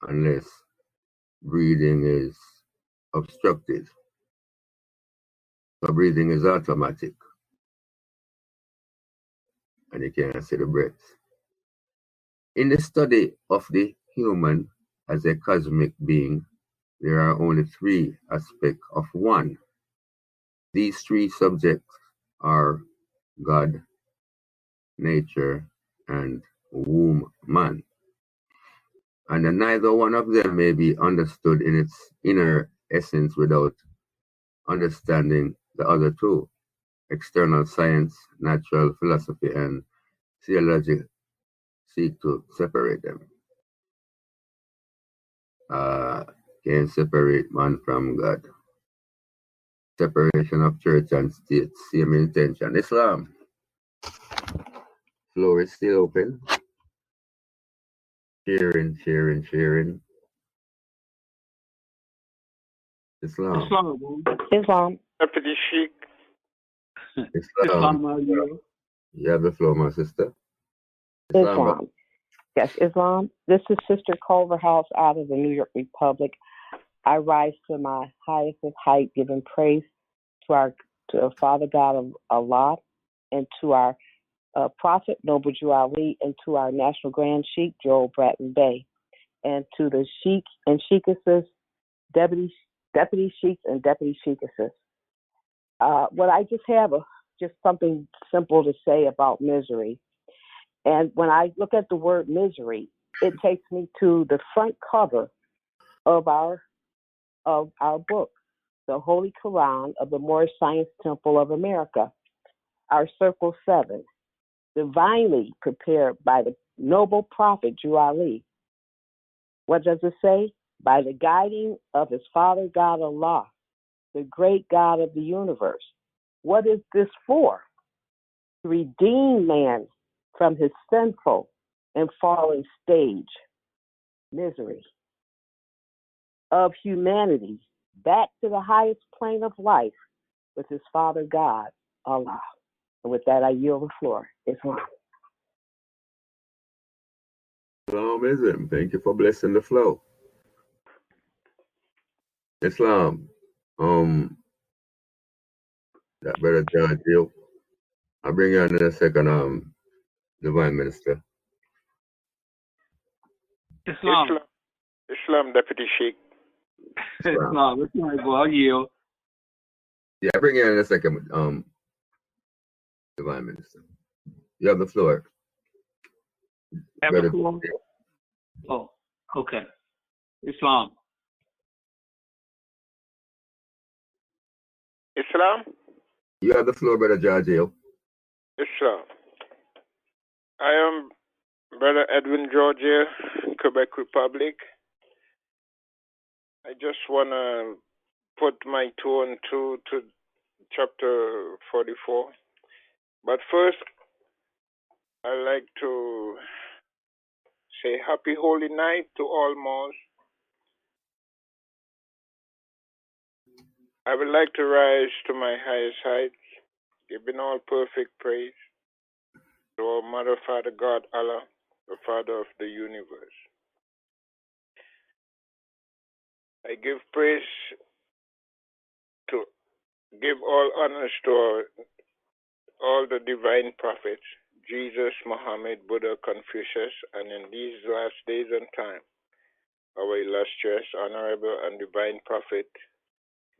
unless breathing is obstructed. So breathing is automatic, and you can't see the breath. In the study of the human as a cosmic being, there are only three aspects of one. These three subjects are God, nature, and womb man. And neither one of them may be understood in its inner essence without understanding the other two. External science, natural philosophy, and theology seek to separate them. can separate man from God. Separation of church and state, same intention. Islam. Floor is still open. Sharing. Islam. Islam. Deputy Sheikh. Islam. You have the floor, my sister. Islam. Yes, Islam. This is Sister Culver House out of the New York Republic. I rise to my highest of height, giving praise to the Father God of Allah, and to our Prophet Noble Jew Ali, and to our National Grand Sheikh Joel Bratton Bey, and to the Sheikh and Sheikesses, deputy Sheikhs and deputy Sheikesses. What I just have just something simple to say about misery. And when I look at the word misery, it takes me to the front cover of our book, the Holy Koran of the Moorish Science Temple of America, our Circle 7, divinely prepared by the noble prophet Jew Ali. What does it say? By the guiding of his Father God Allah, the great God of the universe. What is this for? To redeem man from his sinful and fallen stage, misery, of humanity back to the highest plane of life with his Father God, Allah. And with that, I yield the floor. Islam. Islamism. Thank you for blessing the flow. Islam. That brother George, I'll bring you on in a second, Divine Minister. Islam, Deputy Sheikh. Islam. I'll yield. Yeah, I'll bring you in a second, Divine Minister. You have the floor. Have the floor? Oh, okay. Islam. Islam? You have the floor, Brother George. Islam. I am Brother Edwin Georgia, Quebec Republic. I just want to put my 2 and 2 to chapter 44. But first, I'd like to say happy holy night to all Moors. I would like to rise to my highest heights, giving all perfect praise to our Mother, Father God, Allah, the Father of the universe. I give praise to give all honors to all the divine prophets, Jesus, Muhammed, Buddha, Confucius, and in these last days and time, our illustrious, honorable, and divine prophet,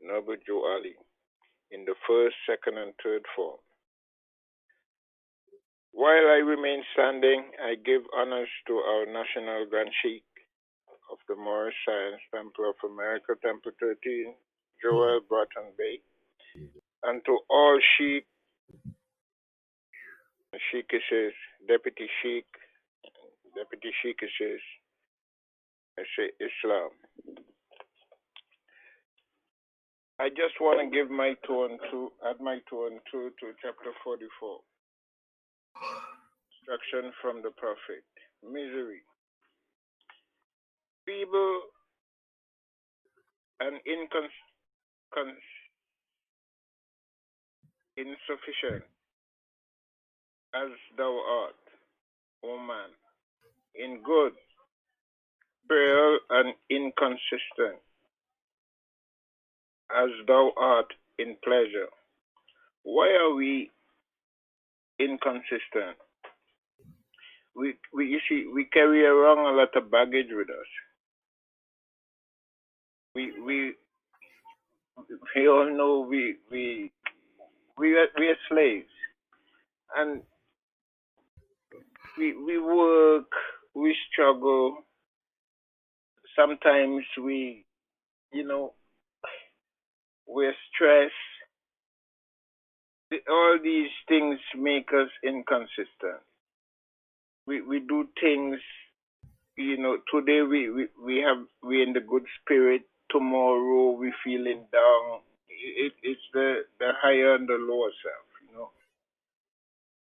Noble Jew Ali, in the first, second, and third form. While I remain standing, I give honors to our National Grand Sheikh of the Moorish Science Temple of America, Temple 13, Joel Bratton Bey, and to all Sheikh and Sheikesses, Deputy Sheikh, Deputy Sheikesses, I say Islam. I just want to give my 2 and 2, add my 2 and 2 to chapter 44. Instruction from the Prophet. Misery. Feeble and insufficient as thou art, O man, in good, frail and inconsistent as thou art in pleasure. Why are we inconsistent? You see, we carry around a lot of baggage with us. We all know we are slaves, and we work, we struggle. Sometimes we're stressed. All these things make us inconsistent. We do things, today we're in the good spirit, tomorrow we feeling down. It's the higher and the lower self, you know.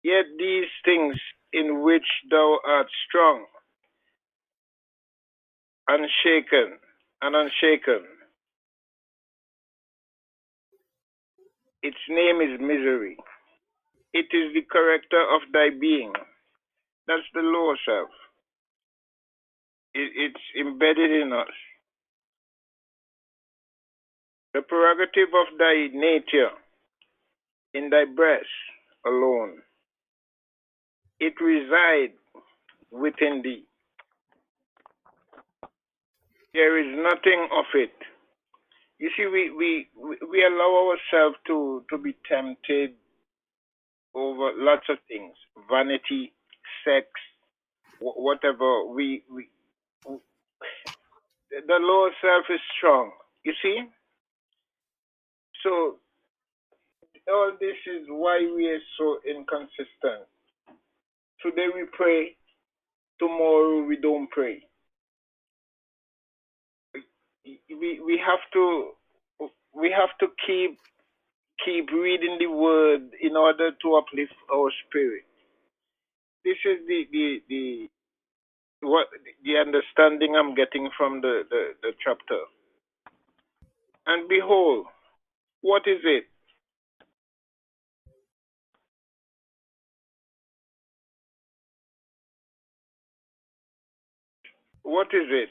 Yet these things in which thou art strong, unshaken and unshaken, its name is misery. It is the character of thy being. That's the lower self. It's embedded in us. The prerogative of thy nature in thy breast alone. It resides within thee. There is nothing of it. You see, we allow ourselves to be tempted over lots of things, vanity, sex, whatever. The lower self is strong. You see, so all this is why we are so inconsistent. Today we pray, tomorrow we don't pray. We have to keep reading the word in order to uplift our spirit. This is the understanding I'm getting from the chapter. And behold, what is it? What is it?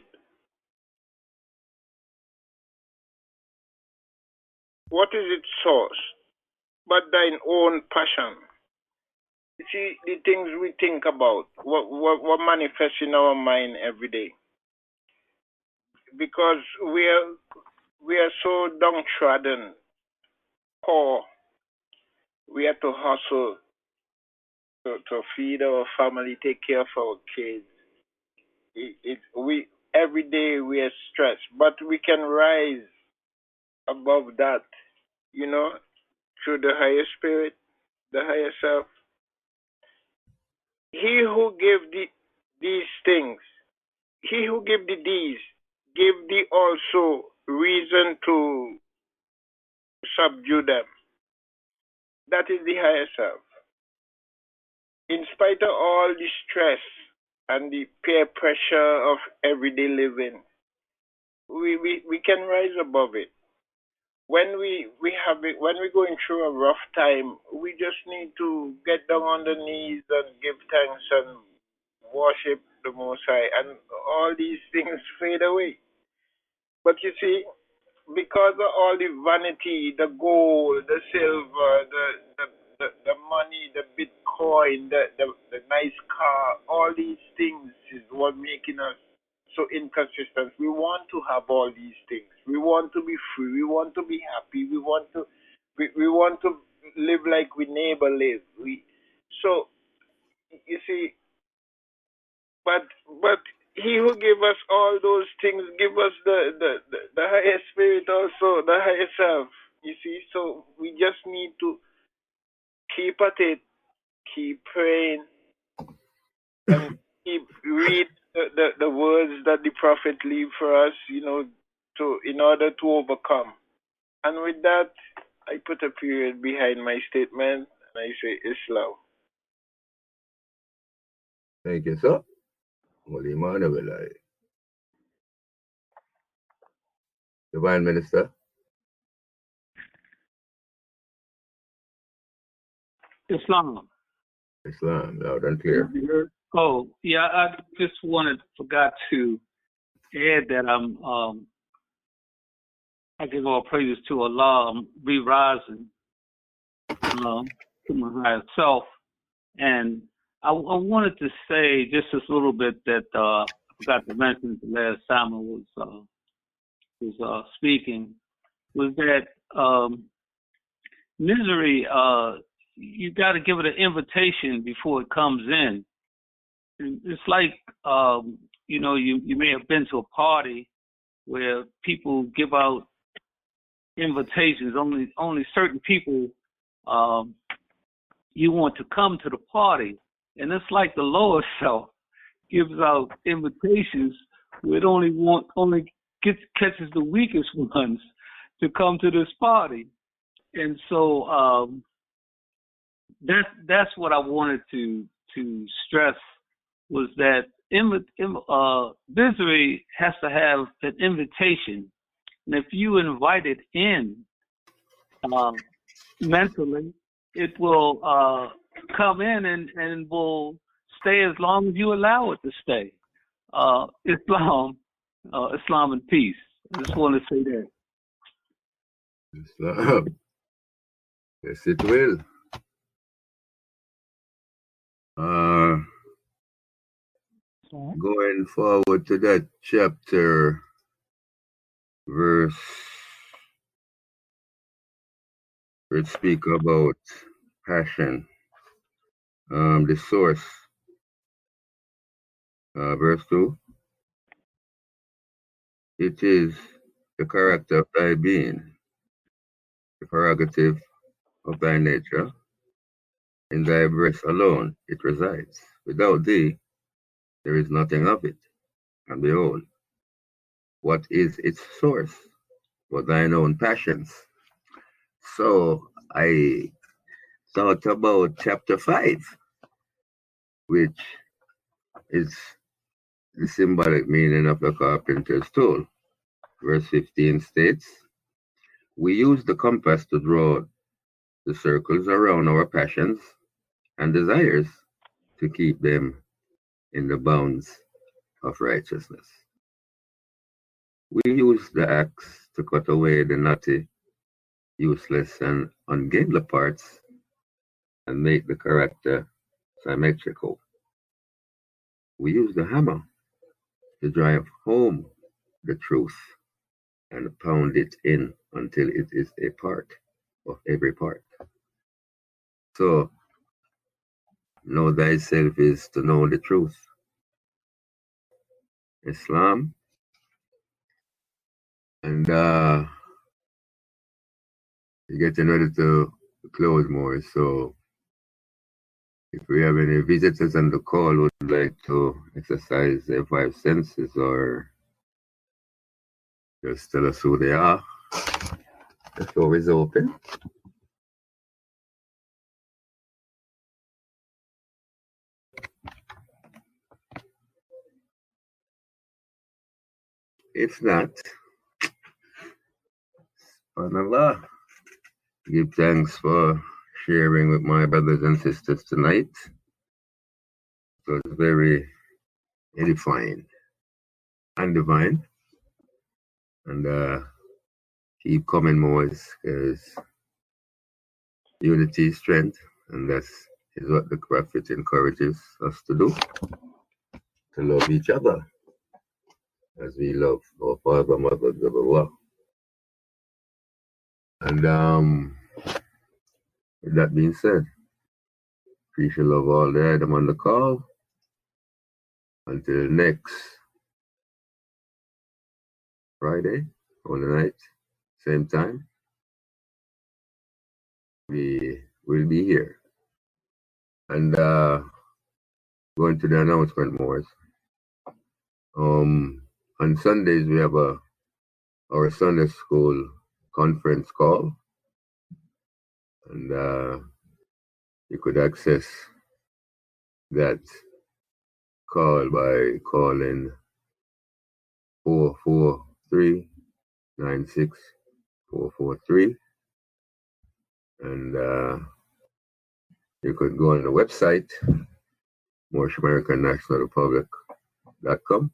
What is its source? But thine own passion. You see, the things we think about, what manifests in our mind every day. Because we are so downtrodden, poor. We have to hustle to feed our family, take care of our kids. Every day we are stressed, but we can rise above that, you know, through the higher spirit, the higher self. He who gave these things, he who gave these, give thee also reason to subdue them. That is the higher self. In spite of all the stress and the peer pressure of everyday living, we can rise above it. When we're going through a rough time, we just need to get down on the knees and give thanks and worship the Most High, and all these things fade away. But you see, because of all the vanity, the gold, the silver, the money, the Bitcoin, the nice car, all these things is what making us so inconsistent. We want to have all these things. We want to be free. We want to be happy. We want to live like we neighbor live. So you see, but he who gave us all those things give us the higher spirit also, the higher self. You see, so we just need to keep at it, keep praying, and keep read the words that the prophet leave for us, you know, in order to overcome. And with that, I put a period behind my statement and I say Islam. Thank you, sir. Holy Emmanuel, Divine Minister. Islam, loud and clear. Oh, yeah, I just forgot to add that I give all praises to Allah. I'm re-rising to my higher self. And I wanted to say just this little bit that I forgot to mention the last time I was speaking, was that misery, you got to give it an invitation before it comes in. And it's like, you know, you may have been to a party where people give out invitations. Only certain people you want to come to the party. And it's like the lower self gives out invitations with only catches the weakest ones to come to this party. And so that's what I wanted to stress, was that visitor has to have an invitation. And if you invite it in mentally, it will come in and will stay as long as you allow it to stay. Islam and peace. I just want to say that. Islam. Yes, it will. Going forward to that chapter, verse, we speak about passion. The source, verse 2. It is the character of thy being, the prerogative of thy nature. In thy breast alone it resides. Without thee, there is nothing of it. And behold, what is its source? But thine own passions. So I thought about chapter 5, which is the symbolic meaning of the carpenter's tool. Verse 15 states, we use the compass to draw the circles around our passions and desires to keep them in the bounds of righteousness. We use the axe to cut away the knotty, useless, and ungainly parts and make the character symmetrical. We use the hammer to drive home the truth and pound it in until it is a part of every part. So, know thyself is to know the truth. Islam. And getting ready to close more. So, if we have any visitors on the call who would like to exercise their 5 senses or just tell us who they are, the floor is open. If not, subhanAllah, give thanks for sharing with my brothers and sisters tonight. It was very edifying and divine. And keep coming more, because unity is strength, and that is what the Prophet encourages us to do, to love each other as we love our Father, Mother, Allah. And with that being said, appreciate love all the Adam on the call. Until next Friday, on the night, same time, we will be here. And going to the announcement more. On Sundays we have our Sunday school conference call, and you could access that call by calling 443-96443, and you could go on the website Moorish American National Republic.com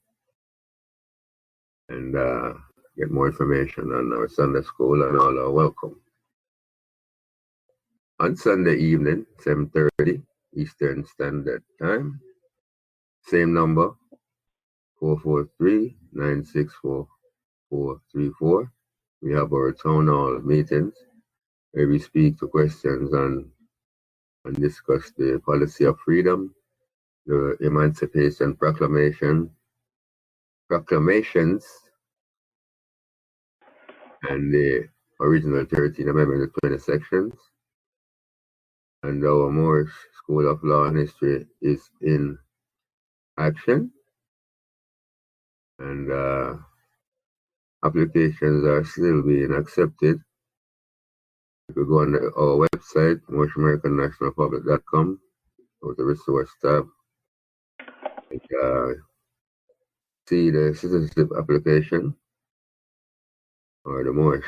and get more information on our Sunday school and all are welcome. On Sunday evening, 7:30 Eastern Standard Time, same number, 443-964-434. We have our town hall meetings where we speak to questions and discuss the policy of freedom, the Emancipation Proclamations, and the original 13 Amendment, the 20 sections. And our Moorish School of Law and History is in action. And Applications are still being accepted. If you go on our website, Moorish American National Republic.com, go to the resource tab, and, see the citizenship application or the Moorish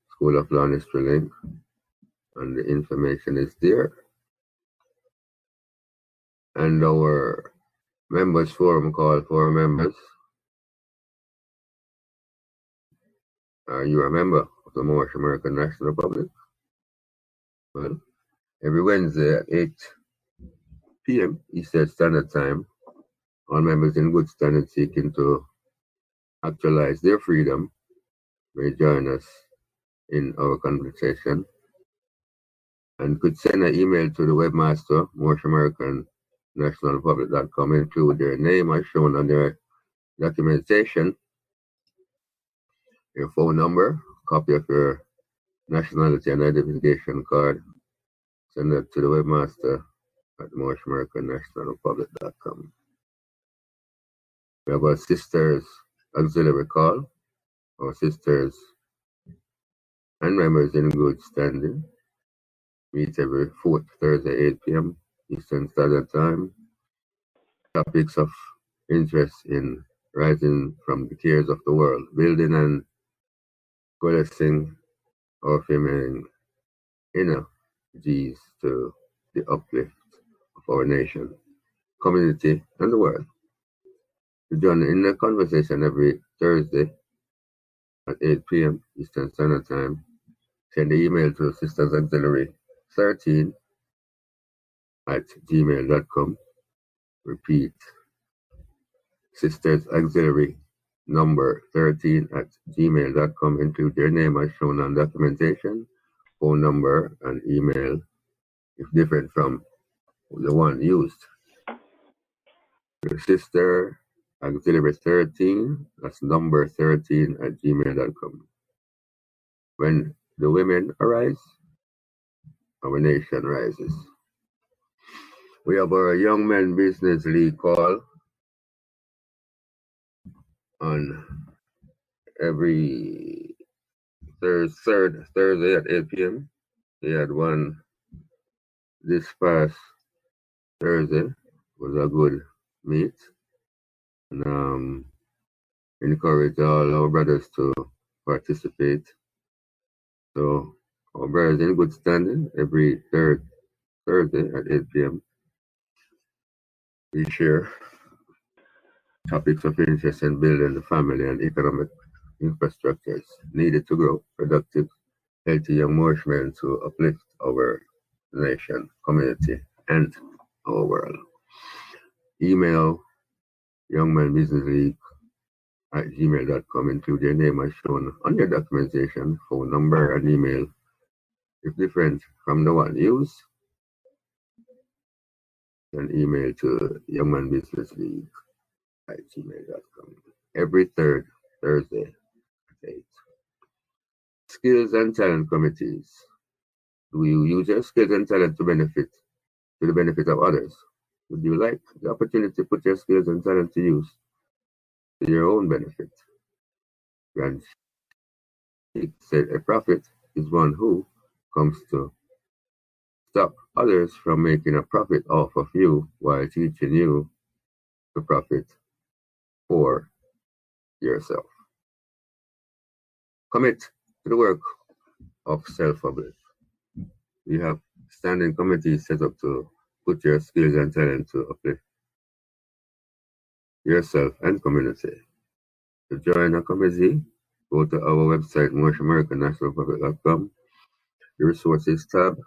School of Law and History link, and the information is there. And our members forum call for members. Are you a member of the Moorish American National Republic? Well, every Wednesday at 8 p.m. Eastern Standard Time, all members in good standing seeking to actualize their freedom may join us in our conversation, and could send an email to the webmaster, Moorish American National Republic.com, include their name as shown on their documentation, your phone number, copy of your nationality and identification card. Send it to the webmaster at Moorish American National Republic.com. We have our sisters auxiliary call, our sisters and members in good standing. Meet every fourth Thursday, 8 p.m. Eastern Standard Time. Topics of interest in rising from the cares of the world, building and coalescing our feminine energies to the uplift of our nation, community, and the world. To join in the conversation every Thursday at 8 p.m. Eastern Standard Time, send the email to Sisters Auxiliary 13 at gmail.com. Repeat, Sisters Auxiliary number 13 at gmail.com. Include your name as shown on documentation, phone number, and email if different from the one used. Your sister Auxiliary 13, that's number 13 at gmail.com. When the women arise, our nation rises. We have our Young Men Business League call on every third Thursday at 8 p.m. We had one this past Thursday. Was a good meet. And encourage all our brothers to participate. So our brothers in good standing every third Thursday at 8 p.m. We share topics of interest in building the family and economic infrastructures needed to grow productive, healthy young Moorish men to uplift our nation, community, and our world. Email Young Men Business League at gmail.com. Include your name as shown on your documentation, phone number, and email if different from the one used. An email to Young Man Business League at gmail.com. Every third Thursday at 8. Skills and talent committees. Do you use your skills and talent to the benefit of others? Would you like the opportunity to put your skills and talent to use to your own benefit? Grand Sheikh said a prophet is one who comes to stop others from making a profit off of you while teaching you to profit for yourself. Commit to the work of self-uplift. We have standing committees set up to put your skills and talent to uplift yourself and community. To join a committee, go to our website, Moorish American National Republic.com, the resources tab,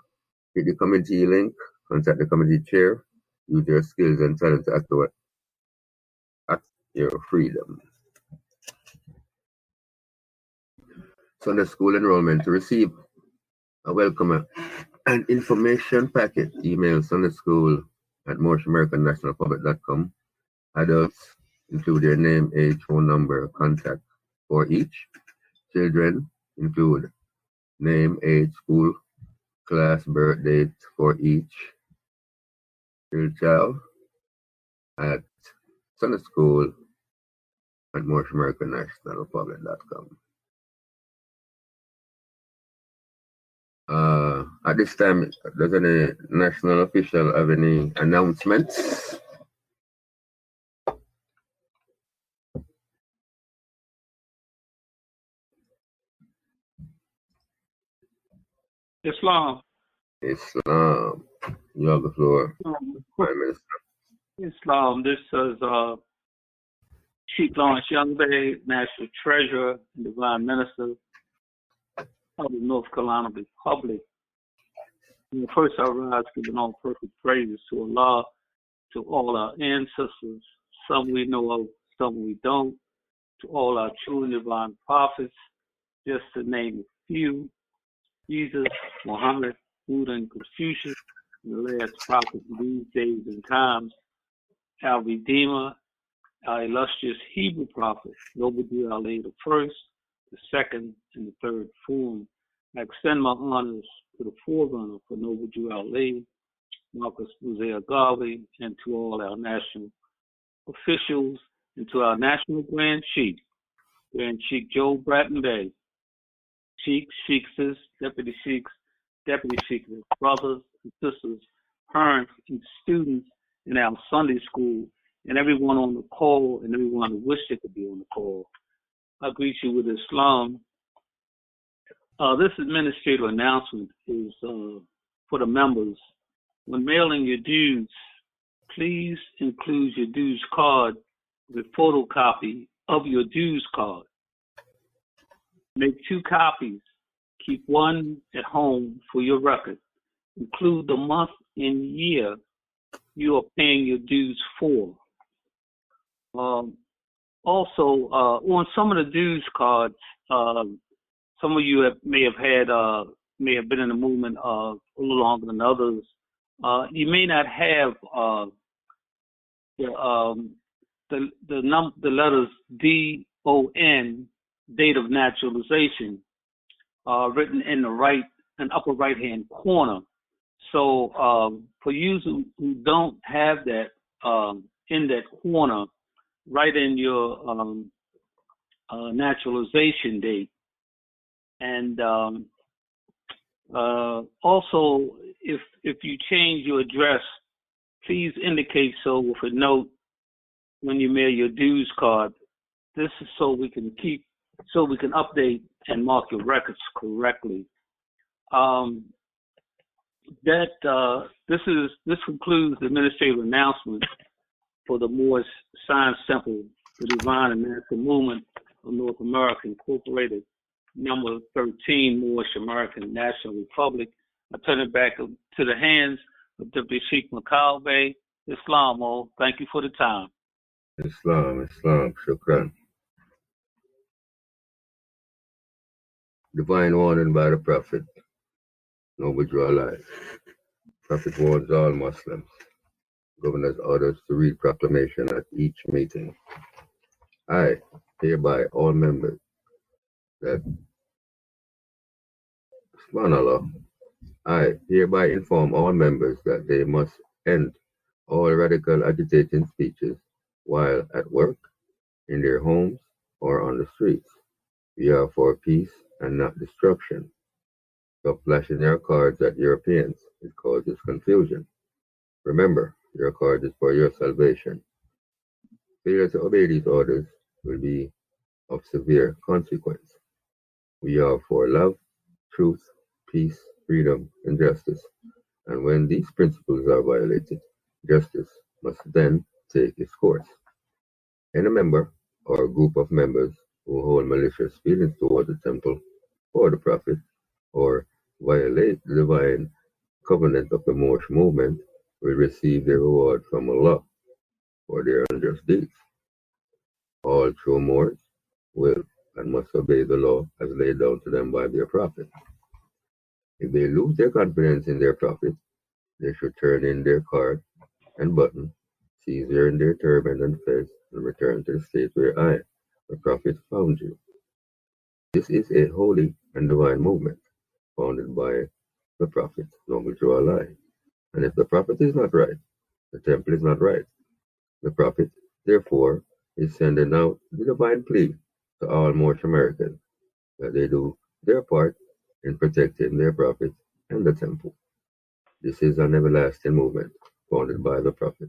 hit the committee link, contact the committee chair, use your skills and talent to act your freedom. Sunday school enrollment. To receive a welcome and information packet, email Sunday school at MoorishamericanNationalRepublic.com. Adults include their name, age, phone number, contact for each. Children include name, age, school, class, birth date for each child at Sunday school at MoorishamericanNationalRepublic.com. At this time, does any national official have any announcements? Islam. Islam. You have the floor, Prime Minister. Islam. This is Chief Lawrence Youngberg, National Treasurer and Divine Minister of the North Carolina Republic. And first, I rise giving all perfect praises to Allah, to all our ancestors, some we know of, some we don't, to all our true and divine prophets, just to name a few: Jesus, Muhammed, Buddha, and Confucius, the last prophet in these days and times, our Redeemer, our illustrious Hebrew prophet, Noble U.S.A. the first, the second, and the third form. I extend my honors to the forerunner for Noble U.S.A., Marcus Mosiah Garvey, and to all our national officials, and to our national Grand Chief Joe Bratton Bay, Sheiks, Sheikses, Deputy Sheiks, brothers and sisters, parents and students in our Sunday school, and everyone on the call and everyone who wished they could be on the call. I greet you with Islam. This administrative announcement is for the members. When mailing your dues, please include your dues card with photocopy of your dues card. Make 2 copies. Keep one at home for your record. Include the month and year you are paying your dues for. Also, on some of the dues cards, some of you may have been in the movement a little longer than others. You may not have the letters DON, date of naturalization, written in the upper right hand corner. So for you who don't have that in that corner, write in your naturalization date. And also, if you change your address, please indicate so with a note when you mail your dues card. This is so we can update and mark your records correctly. This concludes the administrative announcement for the Moorish Science Temple, the Divine and Natural Movement of North America Incorporated, number 13, Moorish American National Republic. I turn it back to the hands of Deputy Sheikh McCalvey. Islam, thank you for the time. Islam, shukran. Divine warning by the Prophet. Noble U.S.A. Prophet warns all Muslims. Governor's orders to read proclamation at each meeting. I hereby all members that Subhanallah. I hereby inform all members that they must end all radical agitating speeches while at work, in their homes, or on the streets. We are for peace and not destruction. Stop flashing your cards at Europeans. It causes confusion. Remember, your card is for your salvation. Failure to obey these orders will be of severe consequence. We are for love, truth, peace, freedom, and justice. And when these principles are violated, justice must then take its course. Any member or group of members who hold malicious feelings toward the temple or the prophet, or violate the divine covenant of the Moorish movement, will receive their reward from Allah for their unjust deeds. All true Moors will and must obey the law as laid down to them by their prophet. If they lose their confidence in their prophet, they should turn in their card and button, seize their turban and fez, and return to the state where I, the prophet, found you. This is a holy and divine movement, founded by the prophet, Noble U.S.A. And if the prophet is not right, the temple is not right. The prophet, therefore, is sending out the divine plea to all Moorish Americans that they do their part in protecting their prophet and the temple. This is an everlasting movement founded by the prophet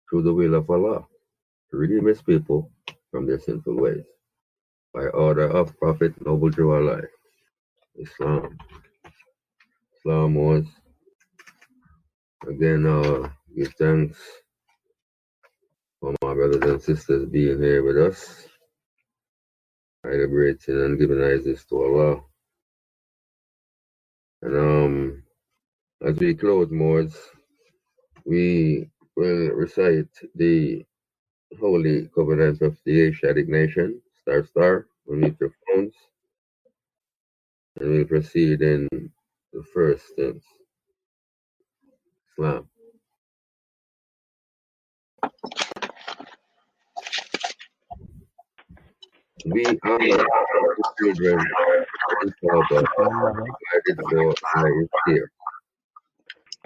through the will of Allah to redeem his people from their sinful ways. By order of Prophet Noble Drew Allah, Islam. Islam was, again, give thanks for my brothers and sisters being here with us, celebrating and giving praises to Allah. And as we close, Moors, we will recite the Holy Covenant of the Asiatic Nation, star, unmute your phones, and we'll proceed in the first tense. Islam. We are the children and Father provided for by his care.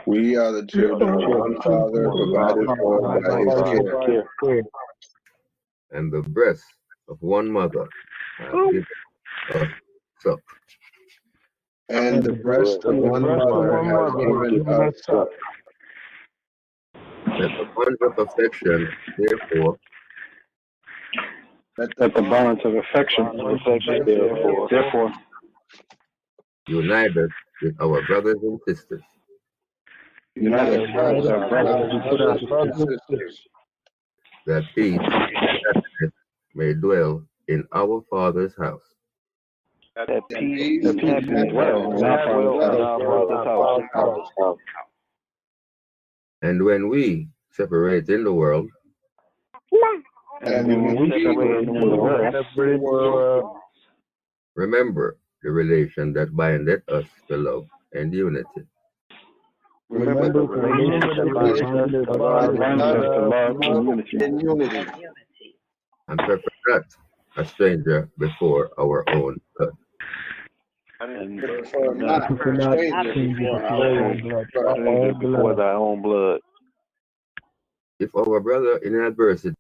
We are the children of one Father provided for by his care. And the breast of one mother has given us suck. And the breast of one mother has given us suck. Let the bonds of affection, therefore, therefore, unite us with our brothers and sisters. Unite us with our brothers and sisters. That peace and happiness may dwell in our Father's house. That peace and happiness dwell in our Father's house. And when we separate in the world, remember the relation that bindeth us to love and unity. Remember the relation that bindeth us to love and unity. And prefer not a stranger before our own blood. And prefer not a stranger before thy own blood. If our brother in adversity,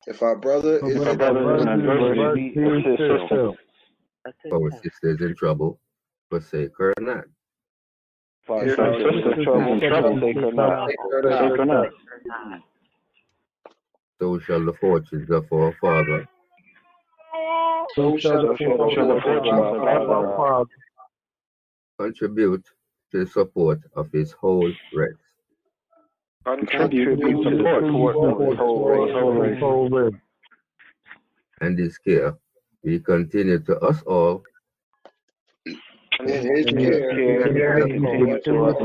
if our brother is in adversity, assist him. Our sisters in trouble, forsake her not. If our sisters in trouble, forsake her not. So shall the fortunes of our Father. So shall the fortunes of our Father contribute to the support of his whole race. Contribute to the support of his whole race. And his care be continued to us all. And his care continue to us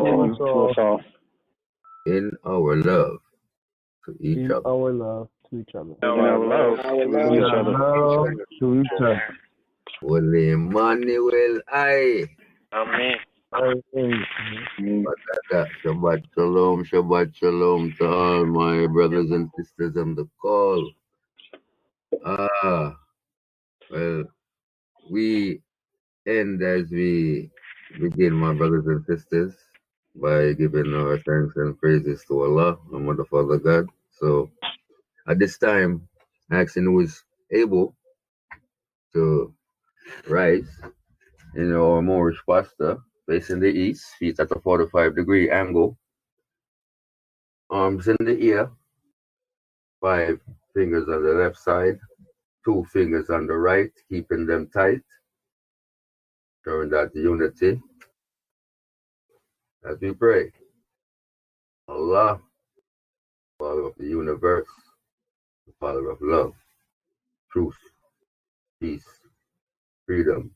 all. In our love to each other. Our love to each other. Holy Emmanuel, Amen. Shabbat shalom to all my brothers and sisters on the call. Well, we end as we begin, my brothers and sisters, by giving our thanks and praises to Allah, our Mother, Father, God. So at this time, asking who is able to rise in our Moorish posture, facing the east, feet at a 45-degree angle, arms in the air, 5 fingers on the left side, 2 fingers on the right, keeping them tight, showing that unity. As we pray, Allah, Father of the universe, the Father of love, truth, peace, freedom,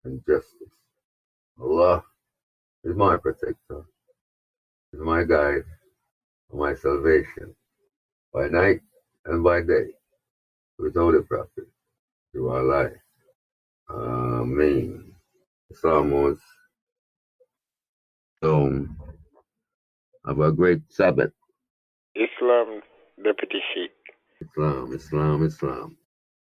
and justice. Allah is my protector, is my guide, my salvation, by night and by day, with Holy Prophet, through our life. Amen. Islam was, have a great Sabbath. Islam, Deputy Sheikh. Islam.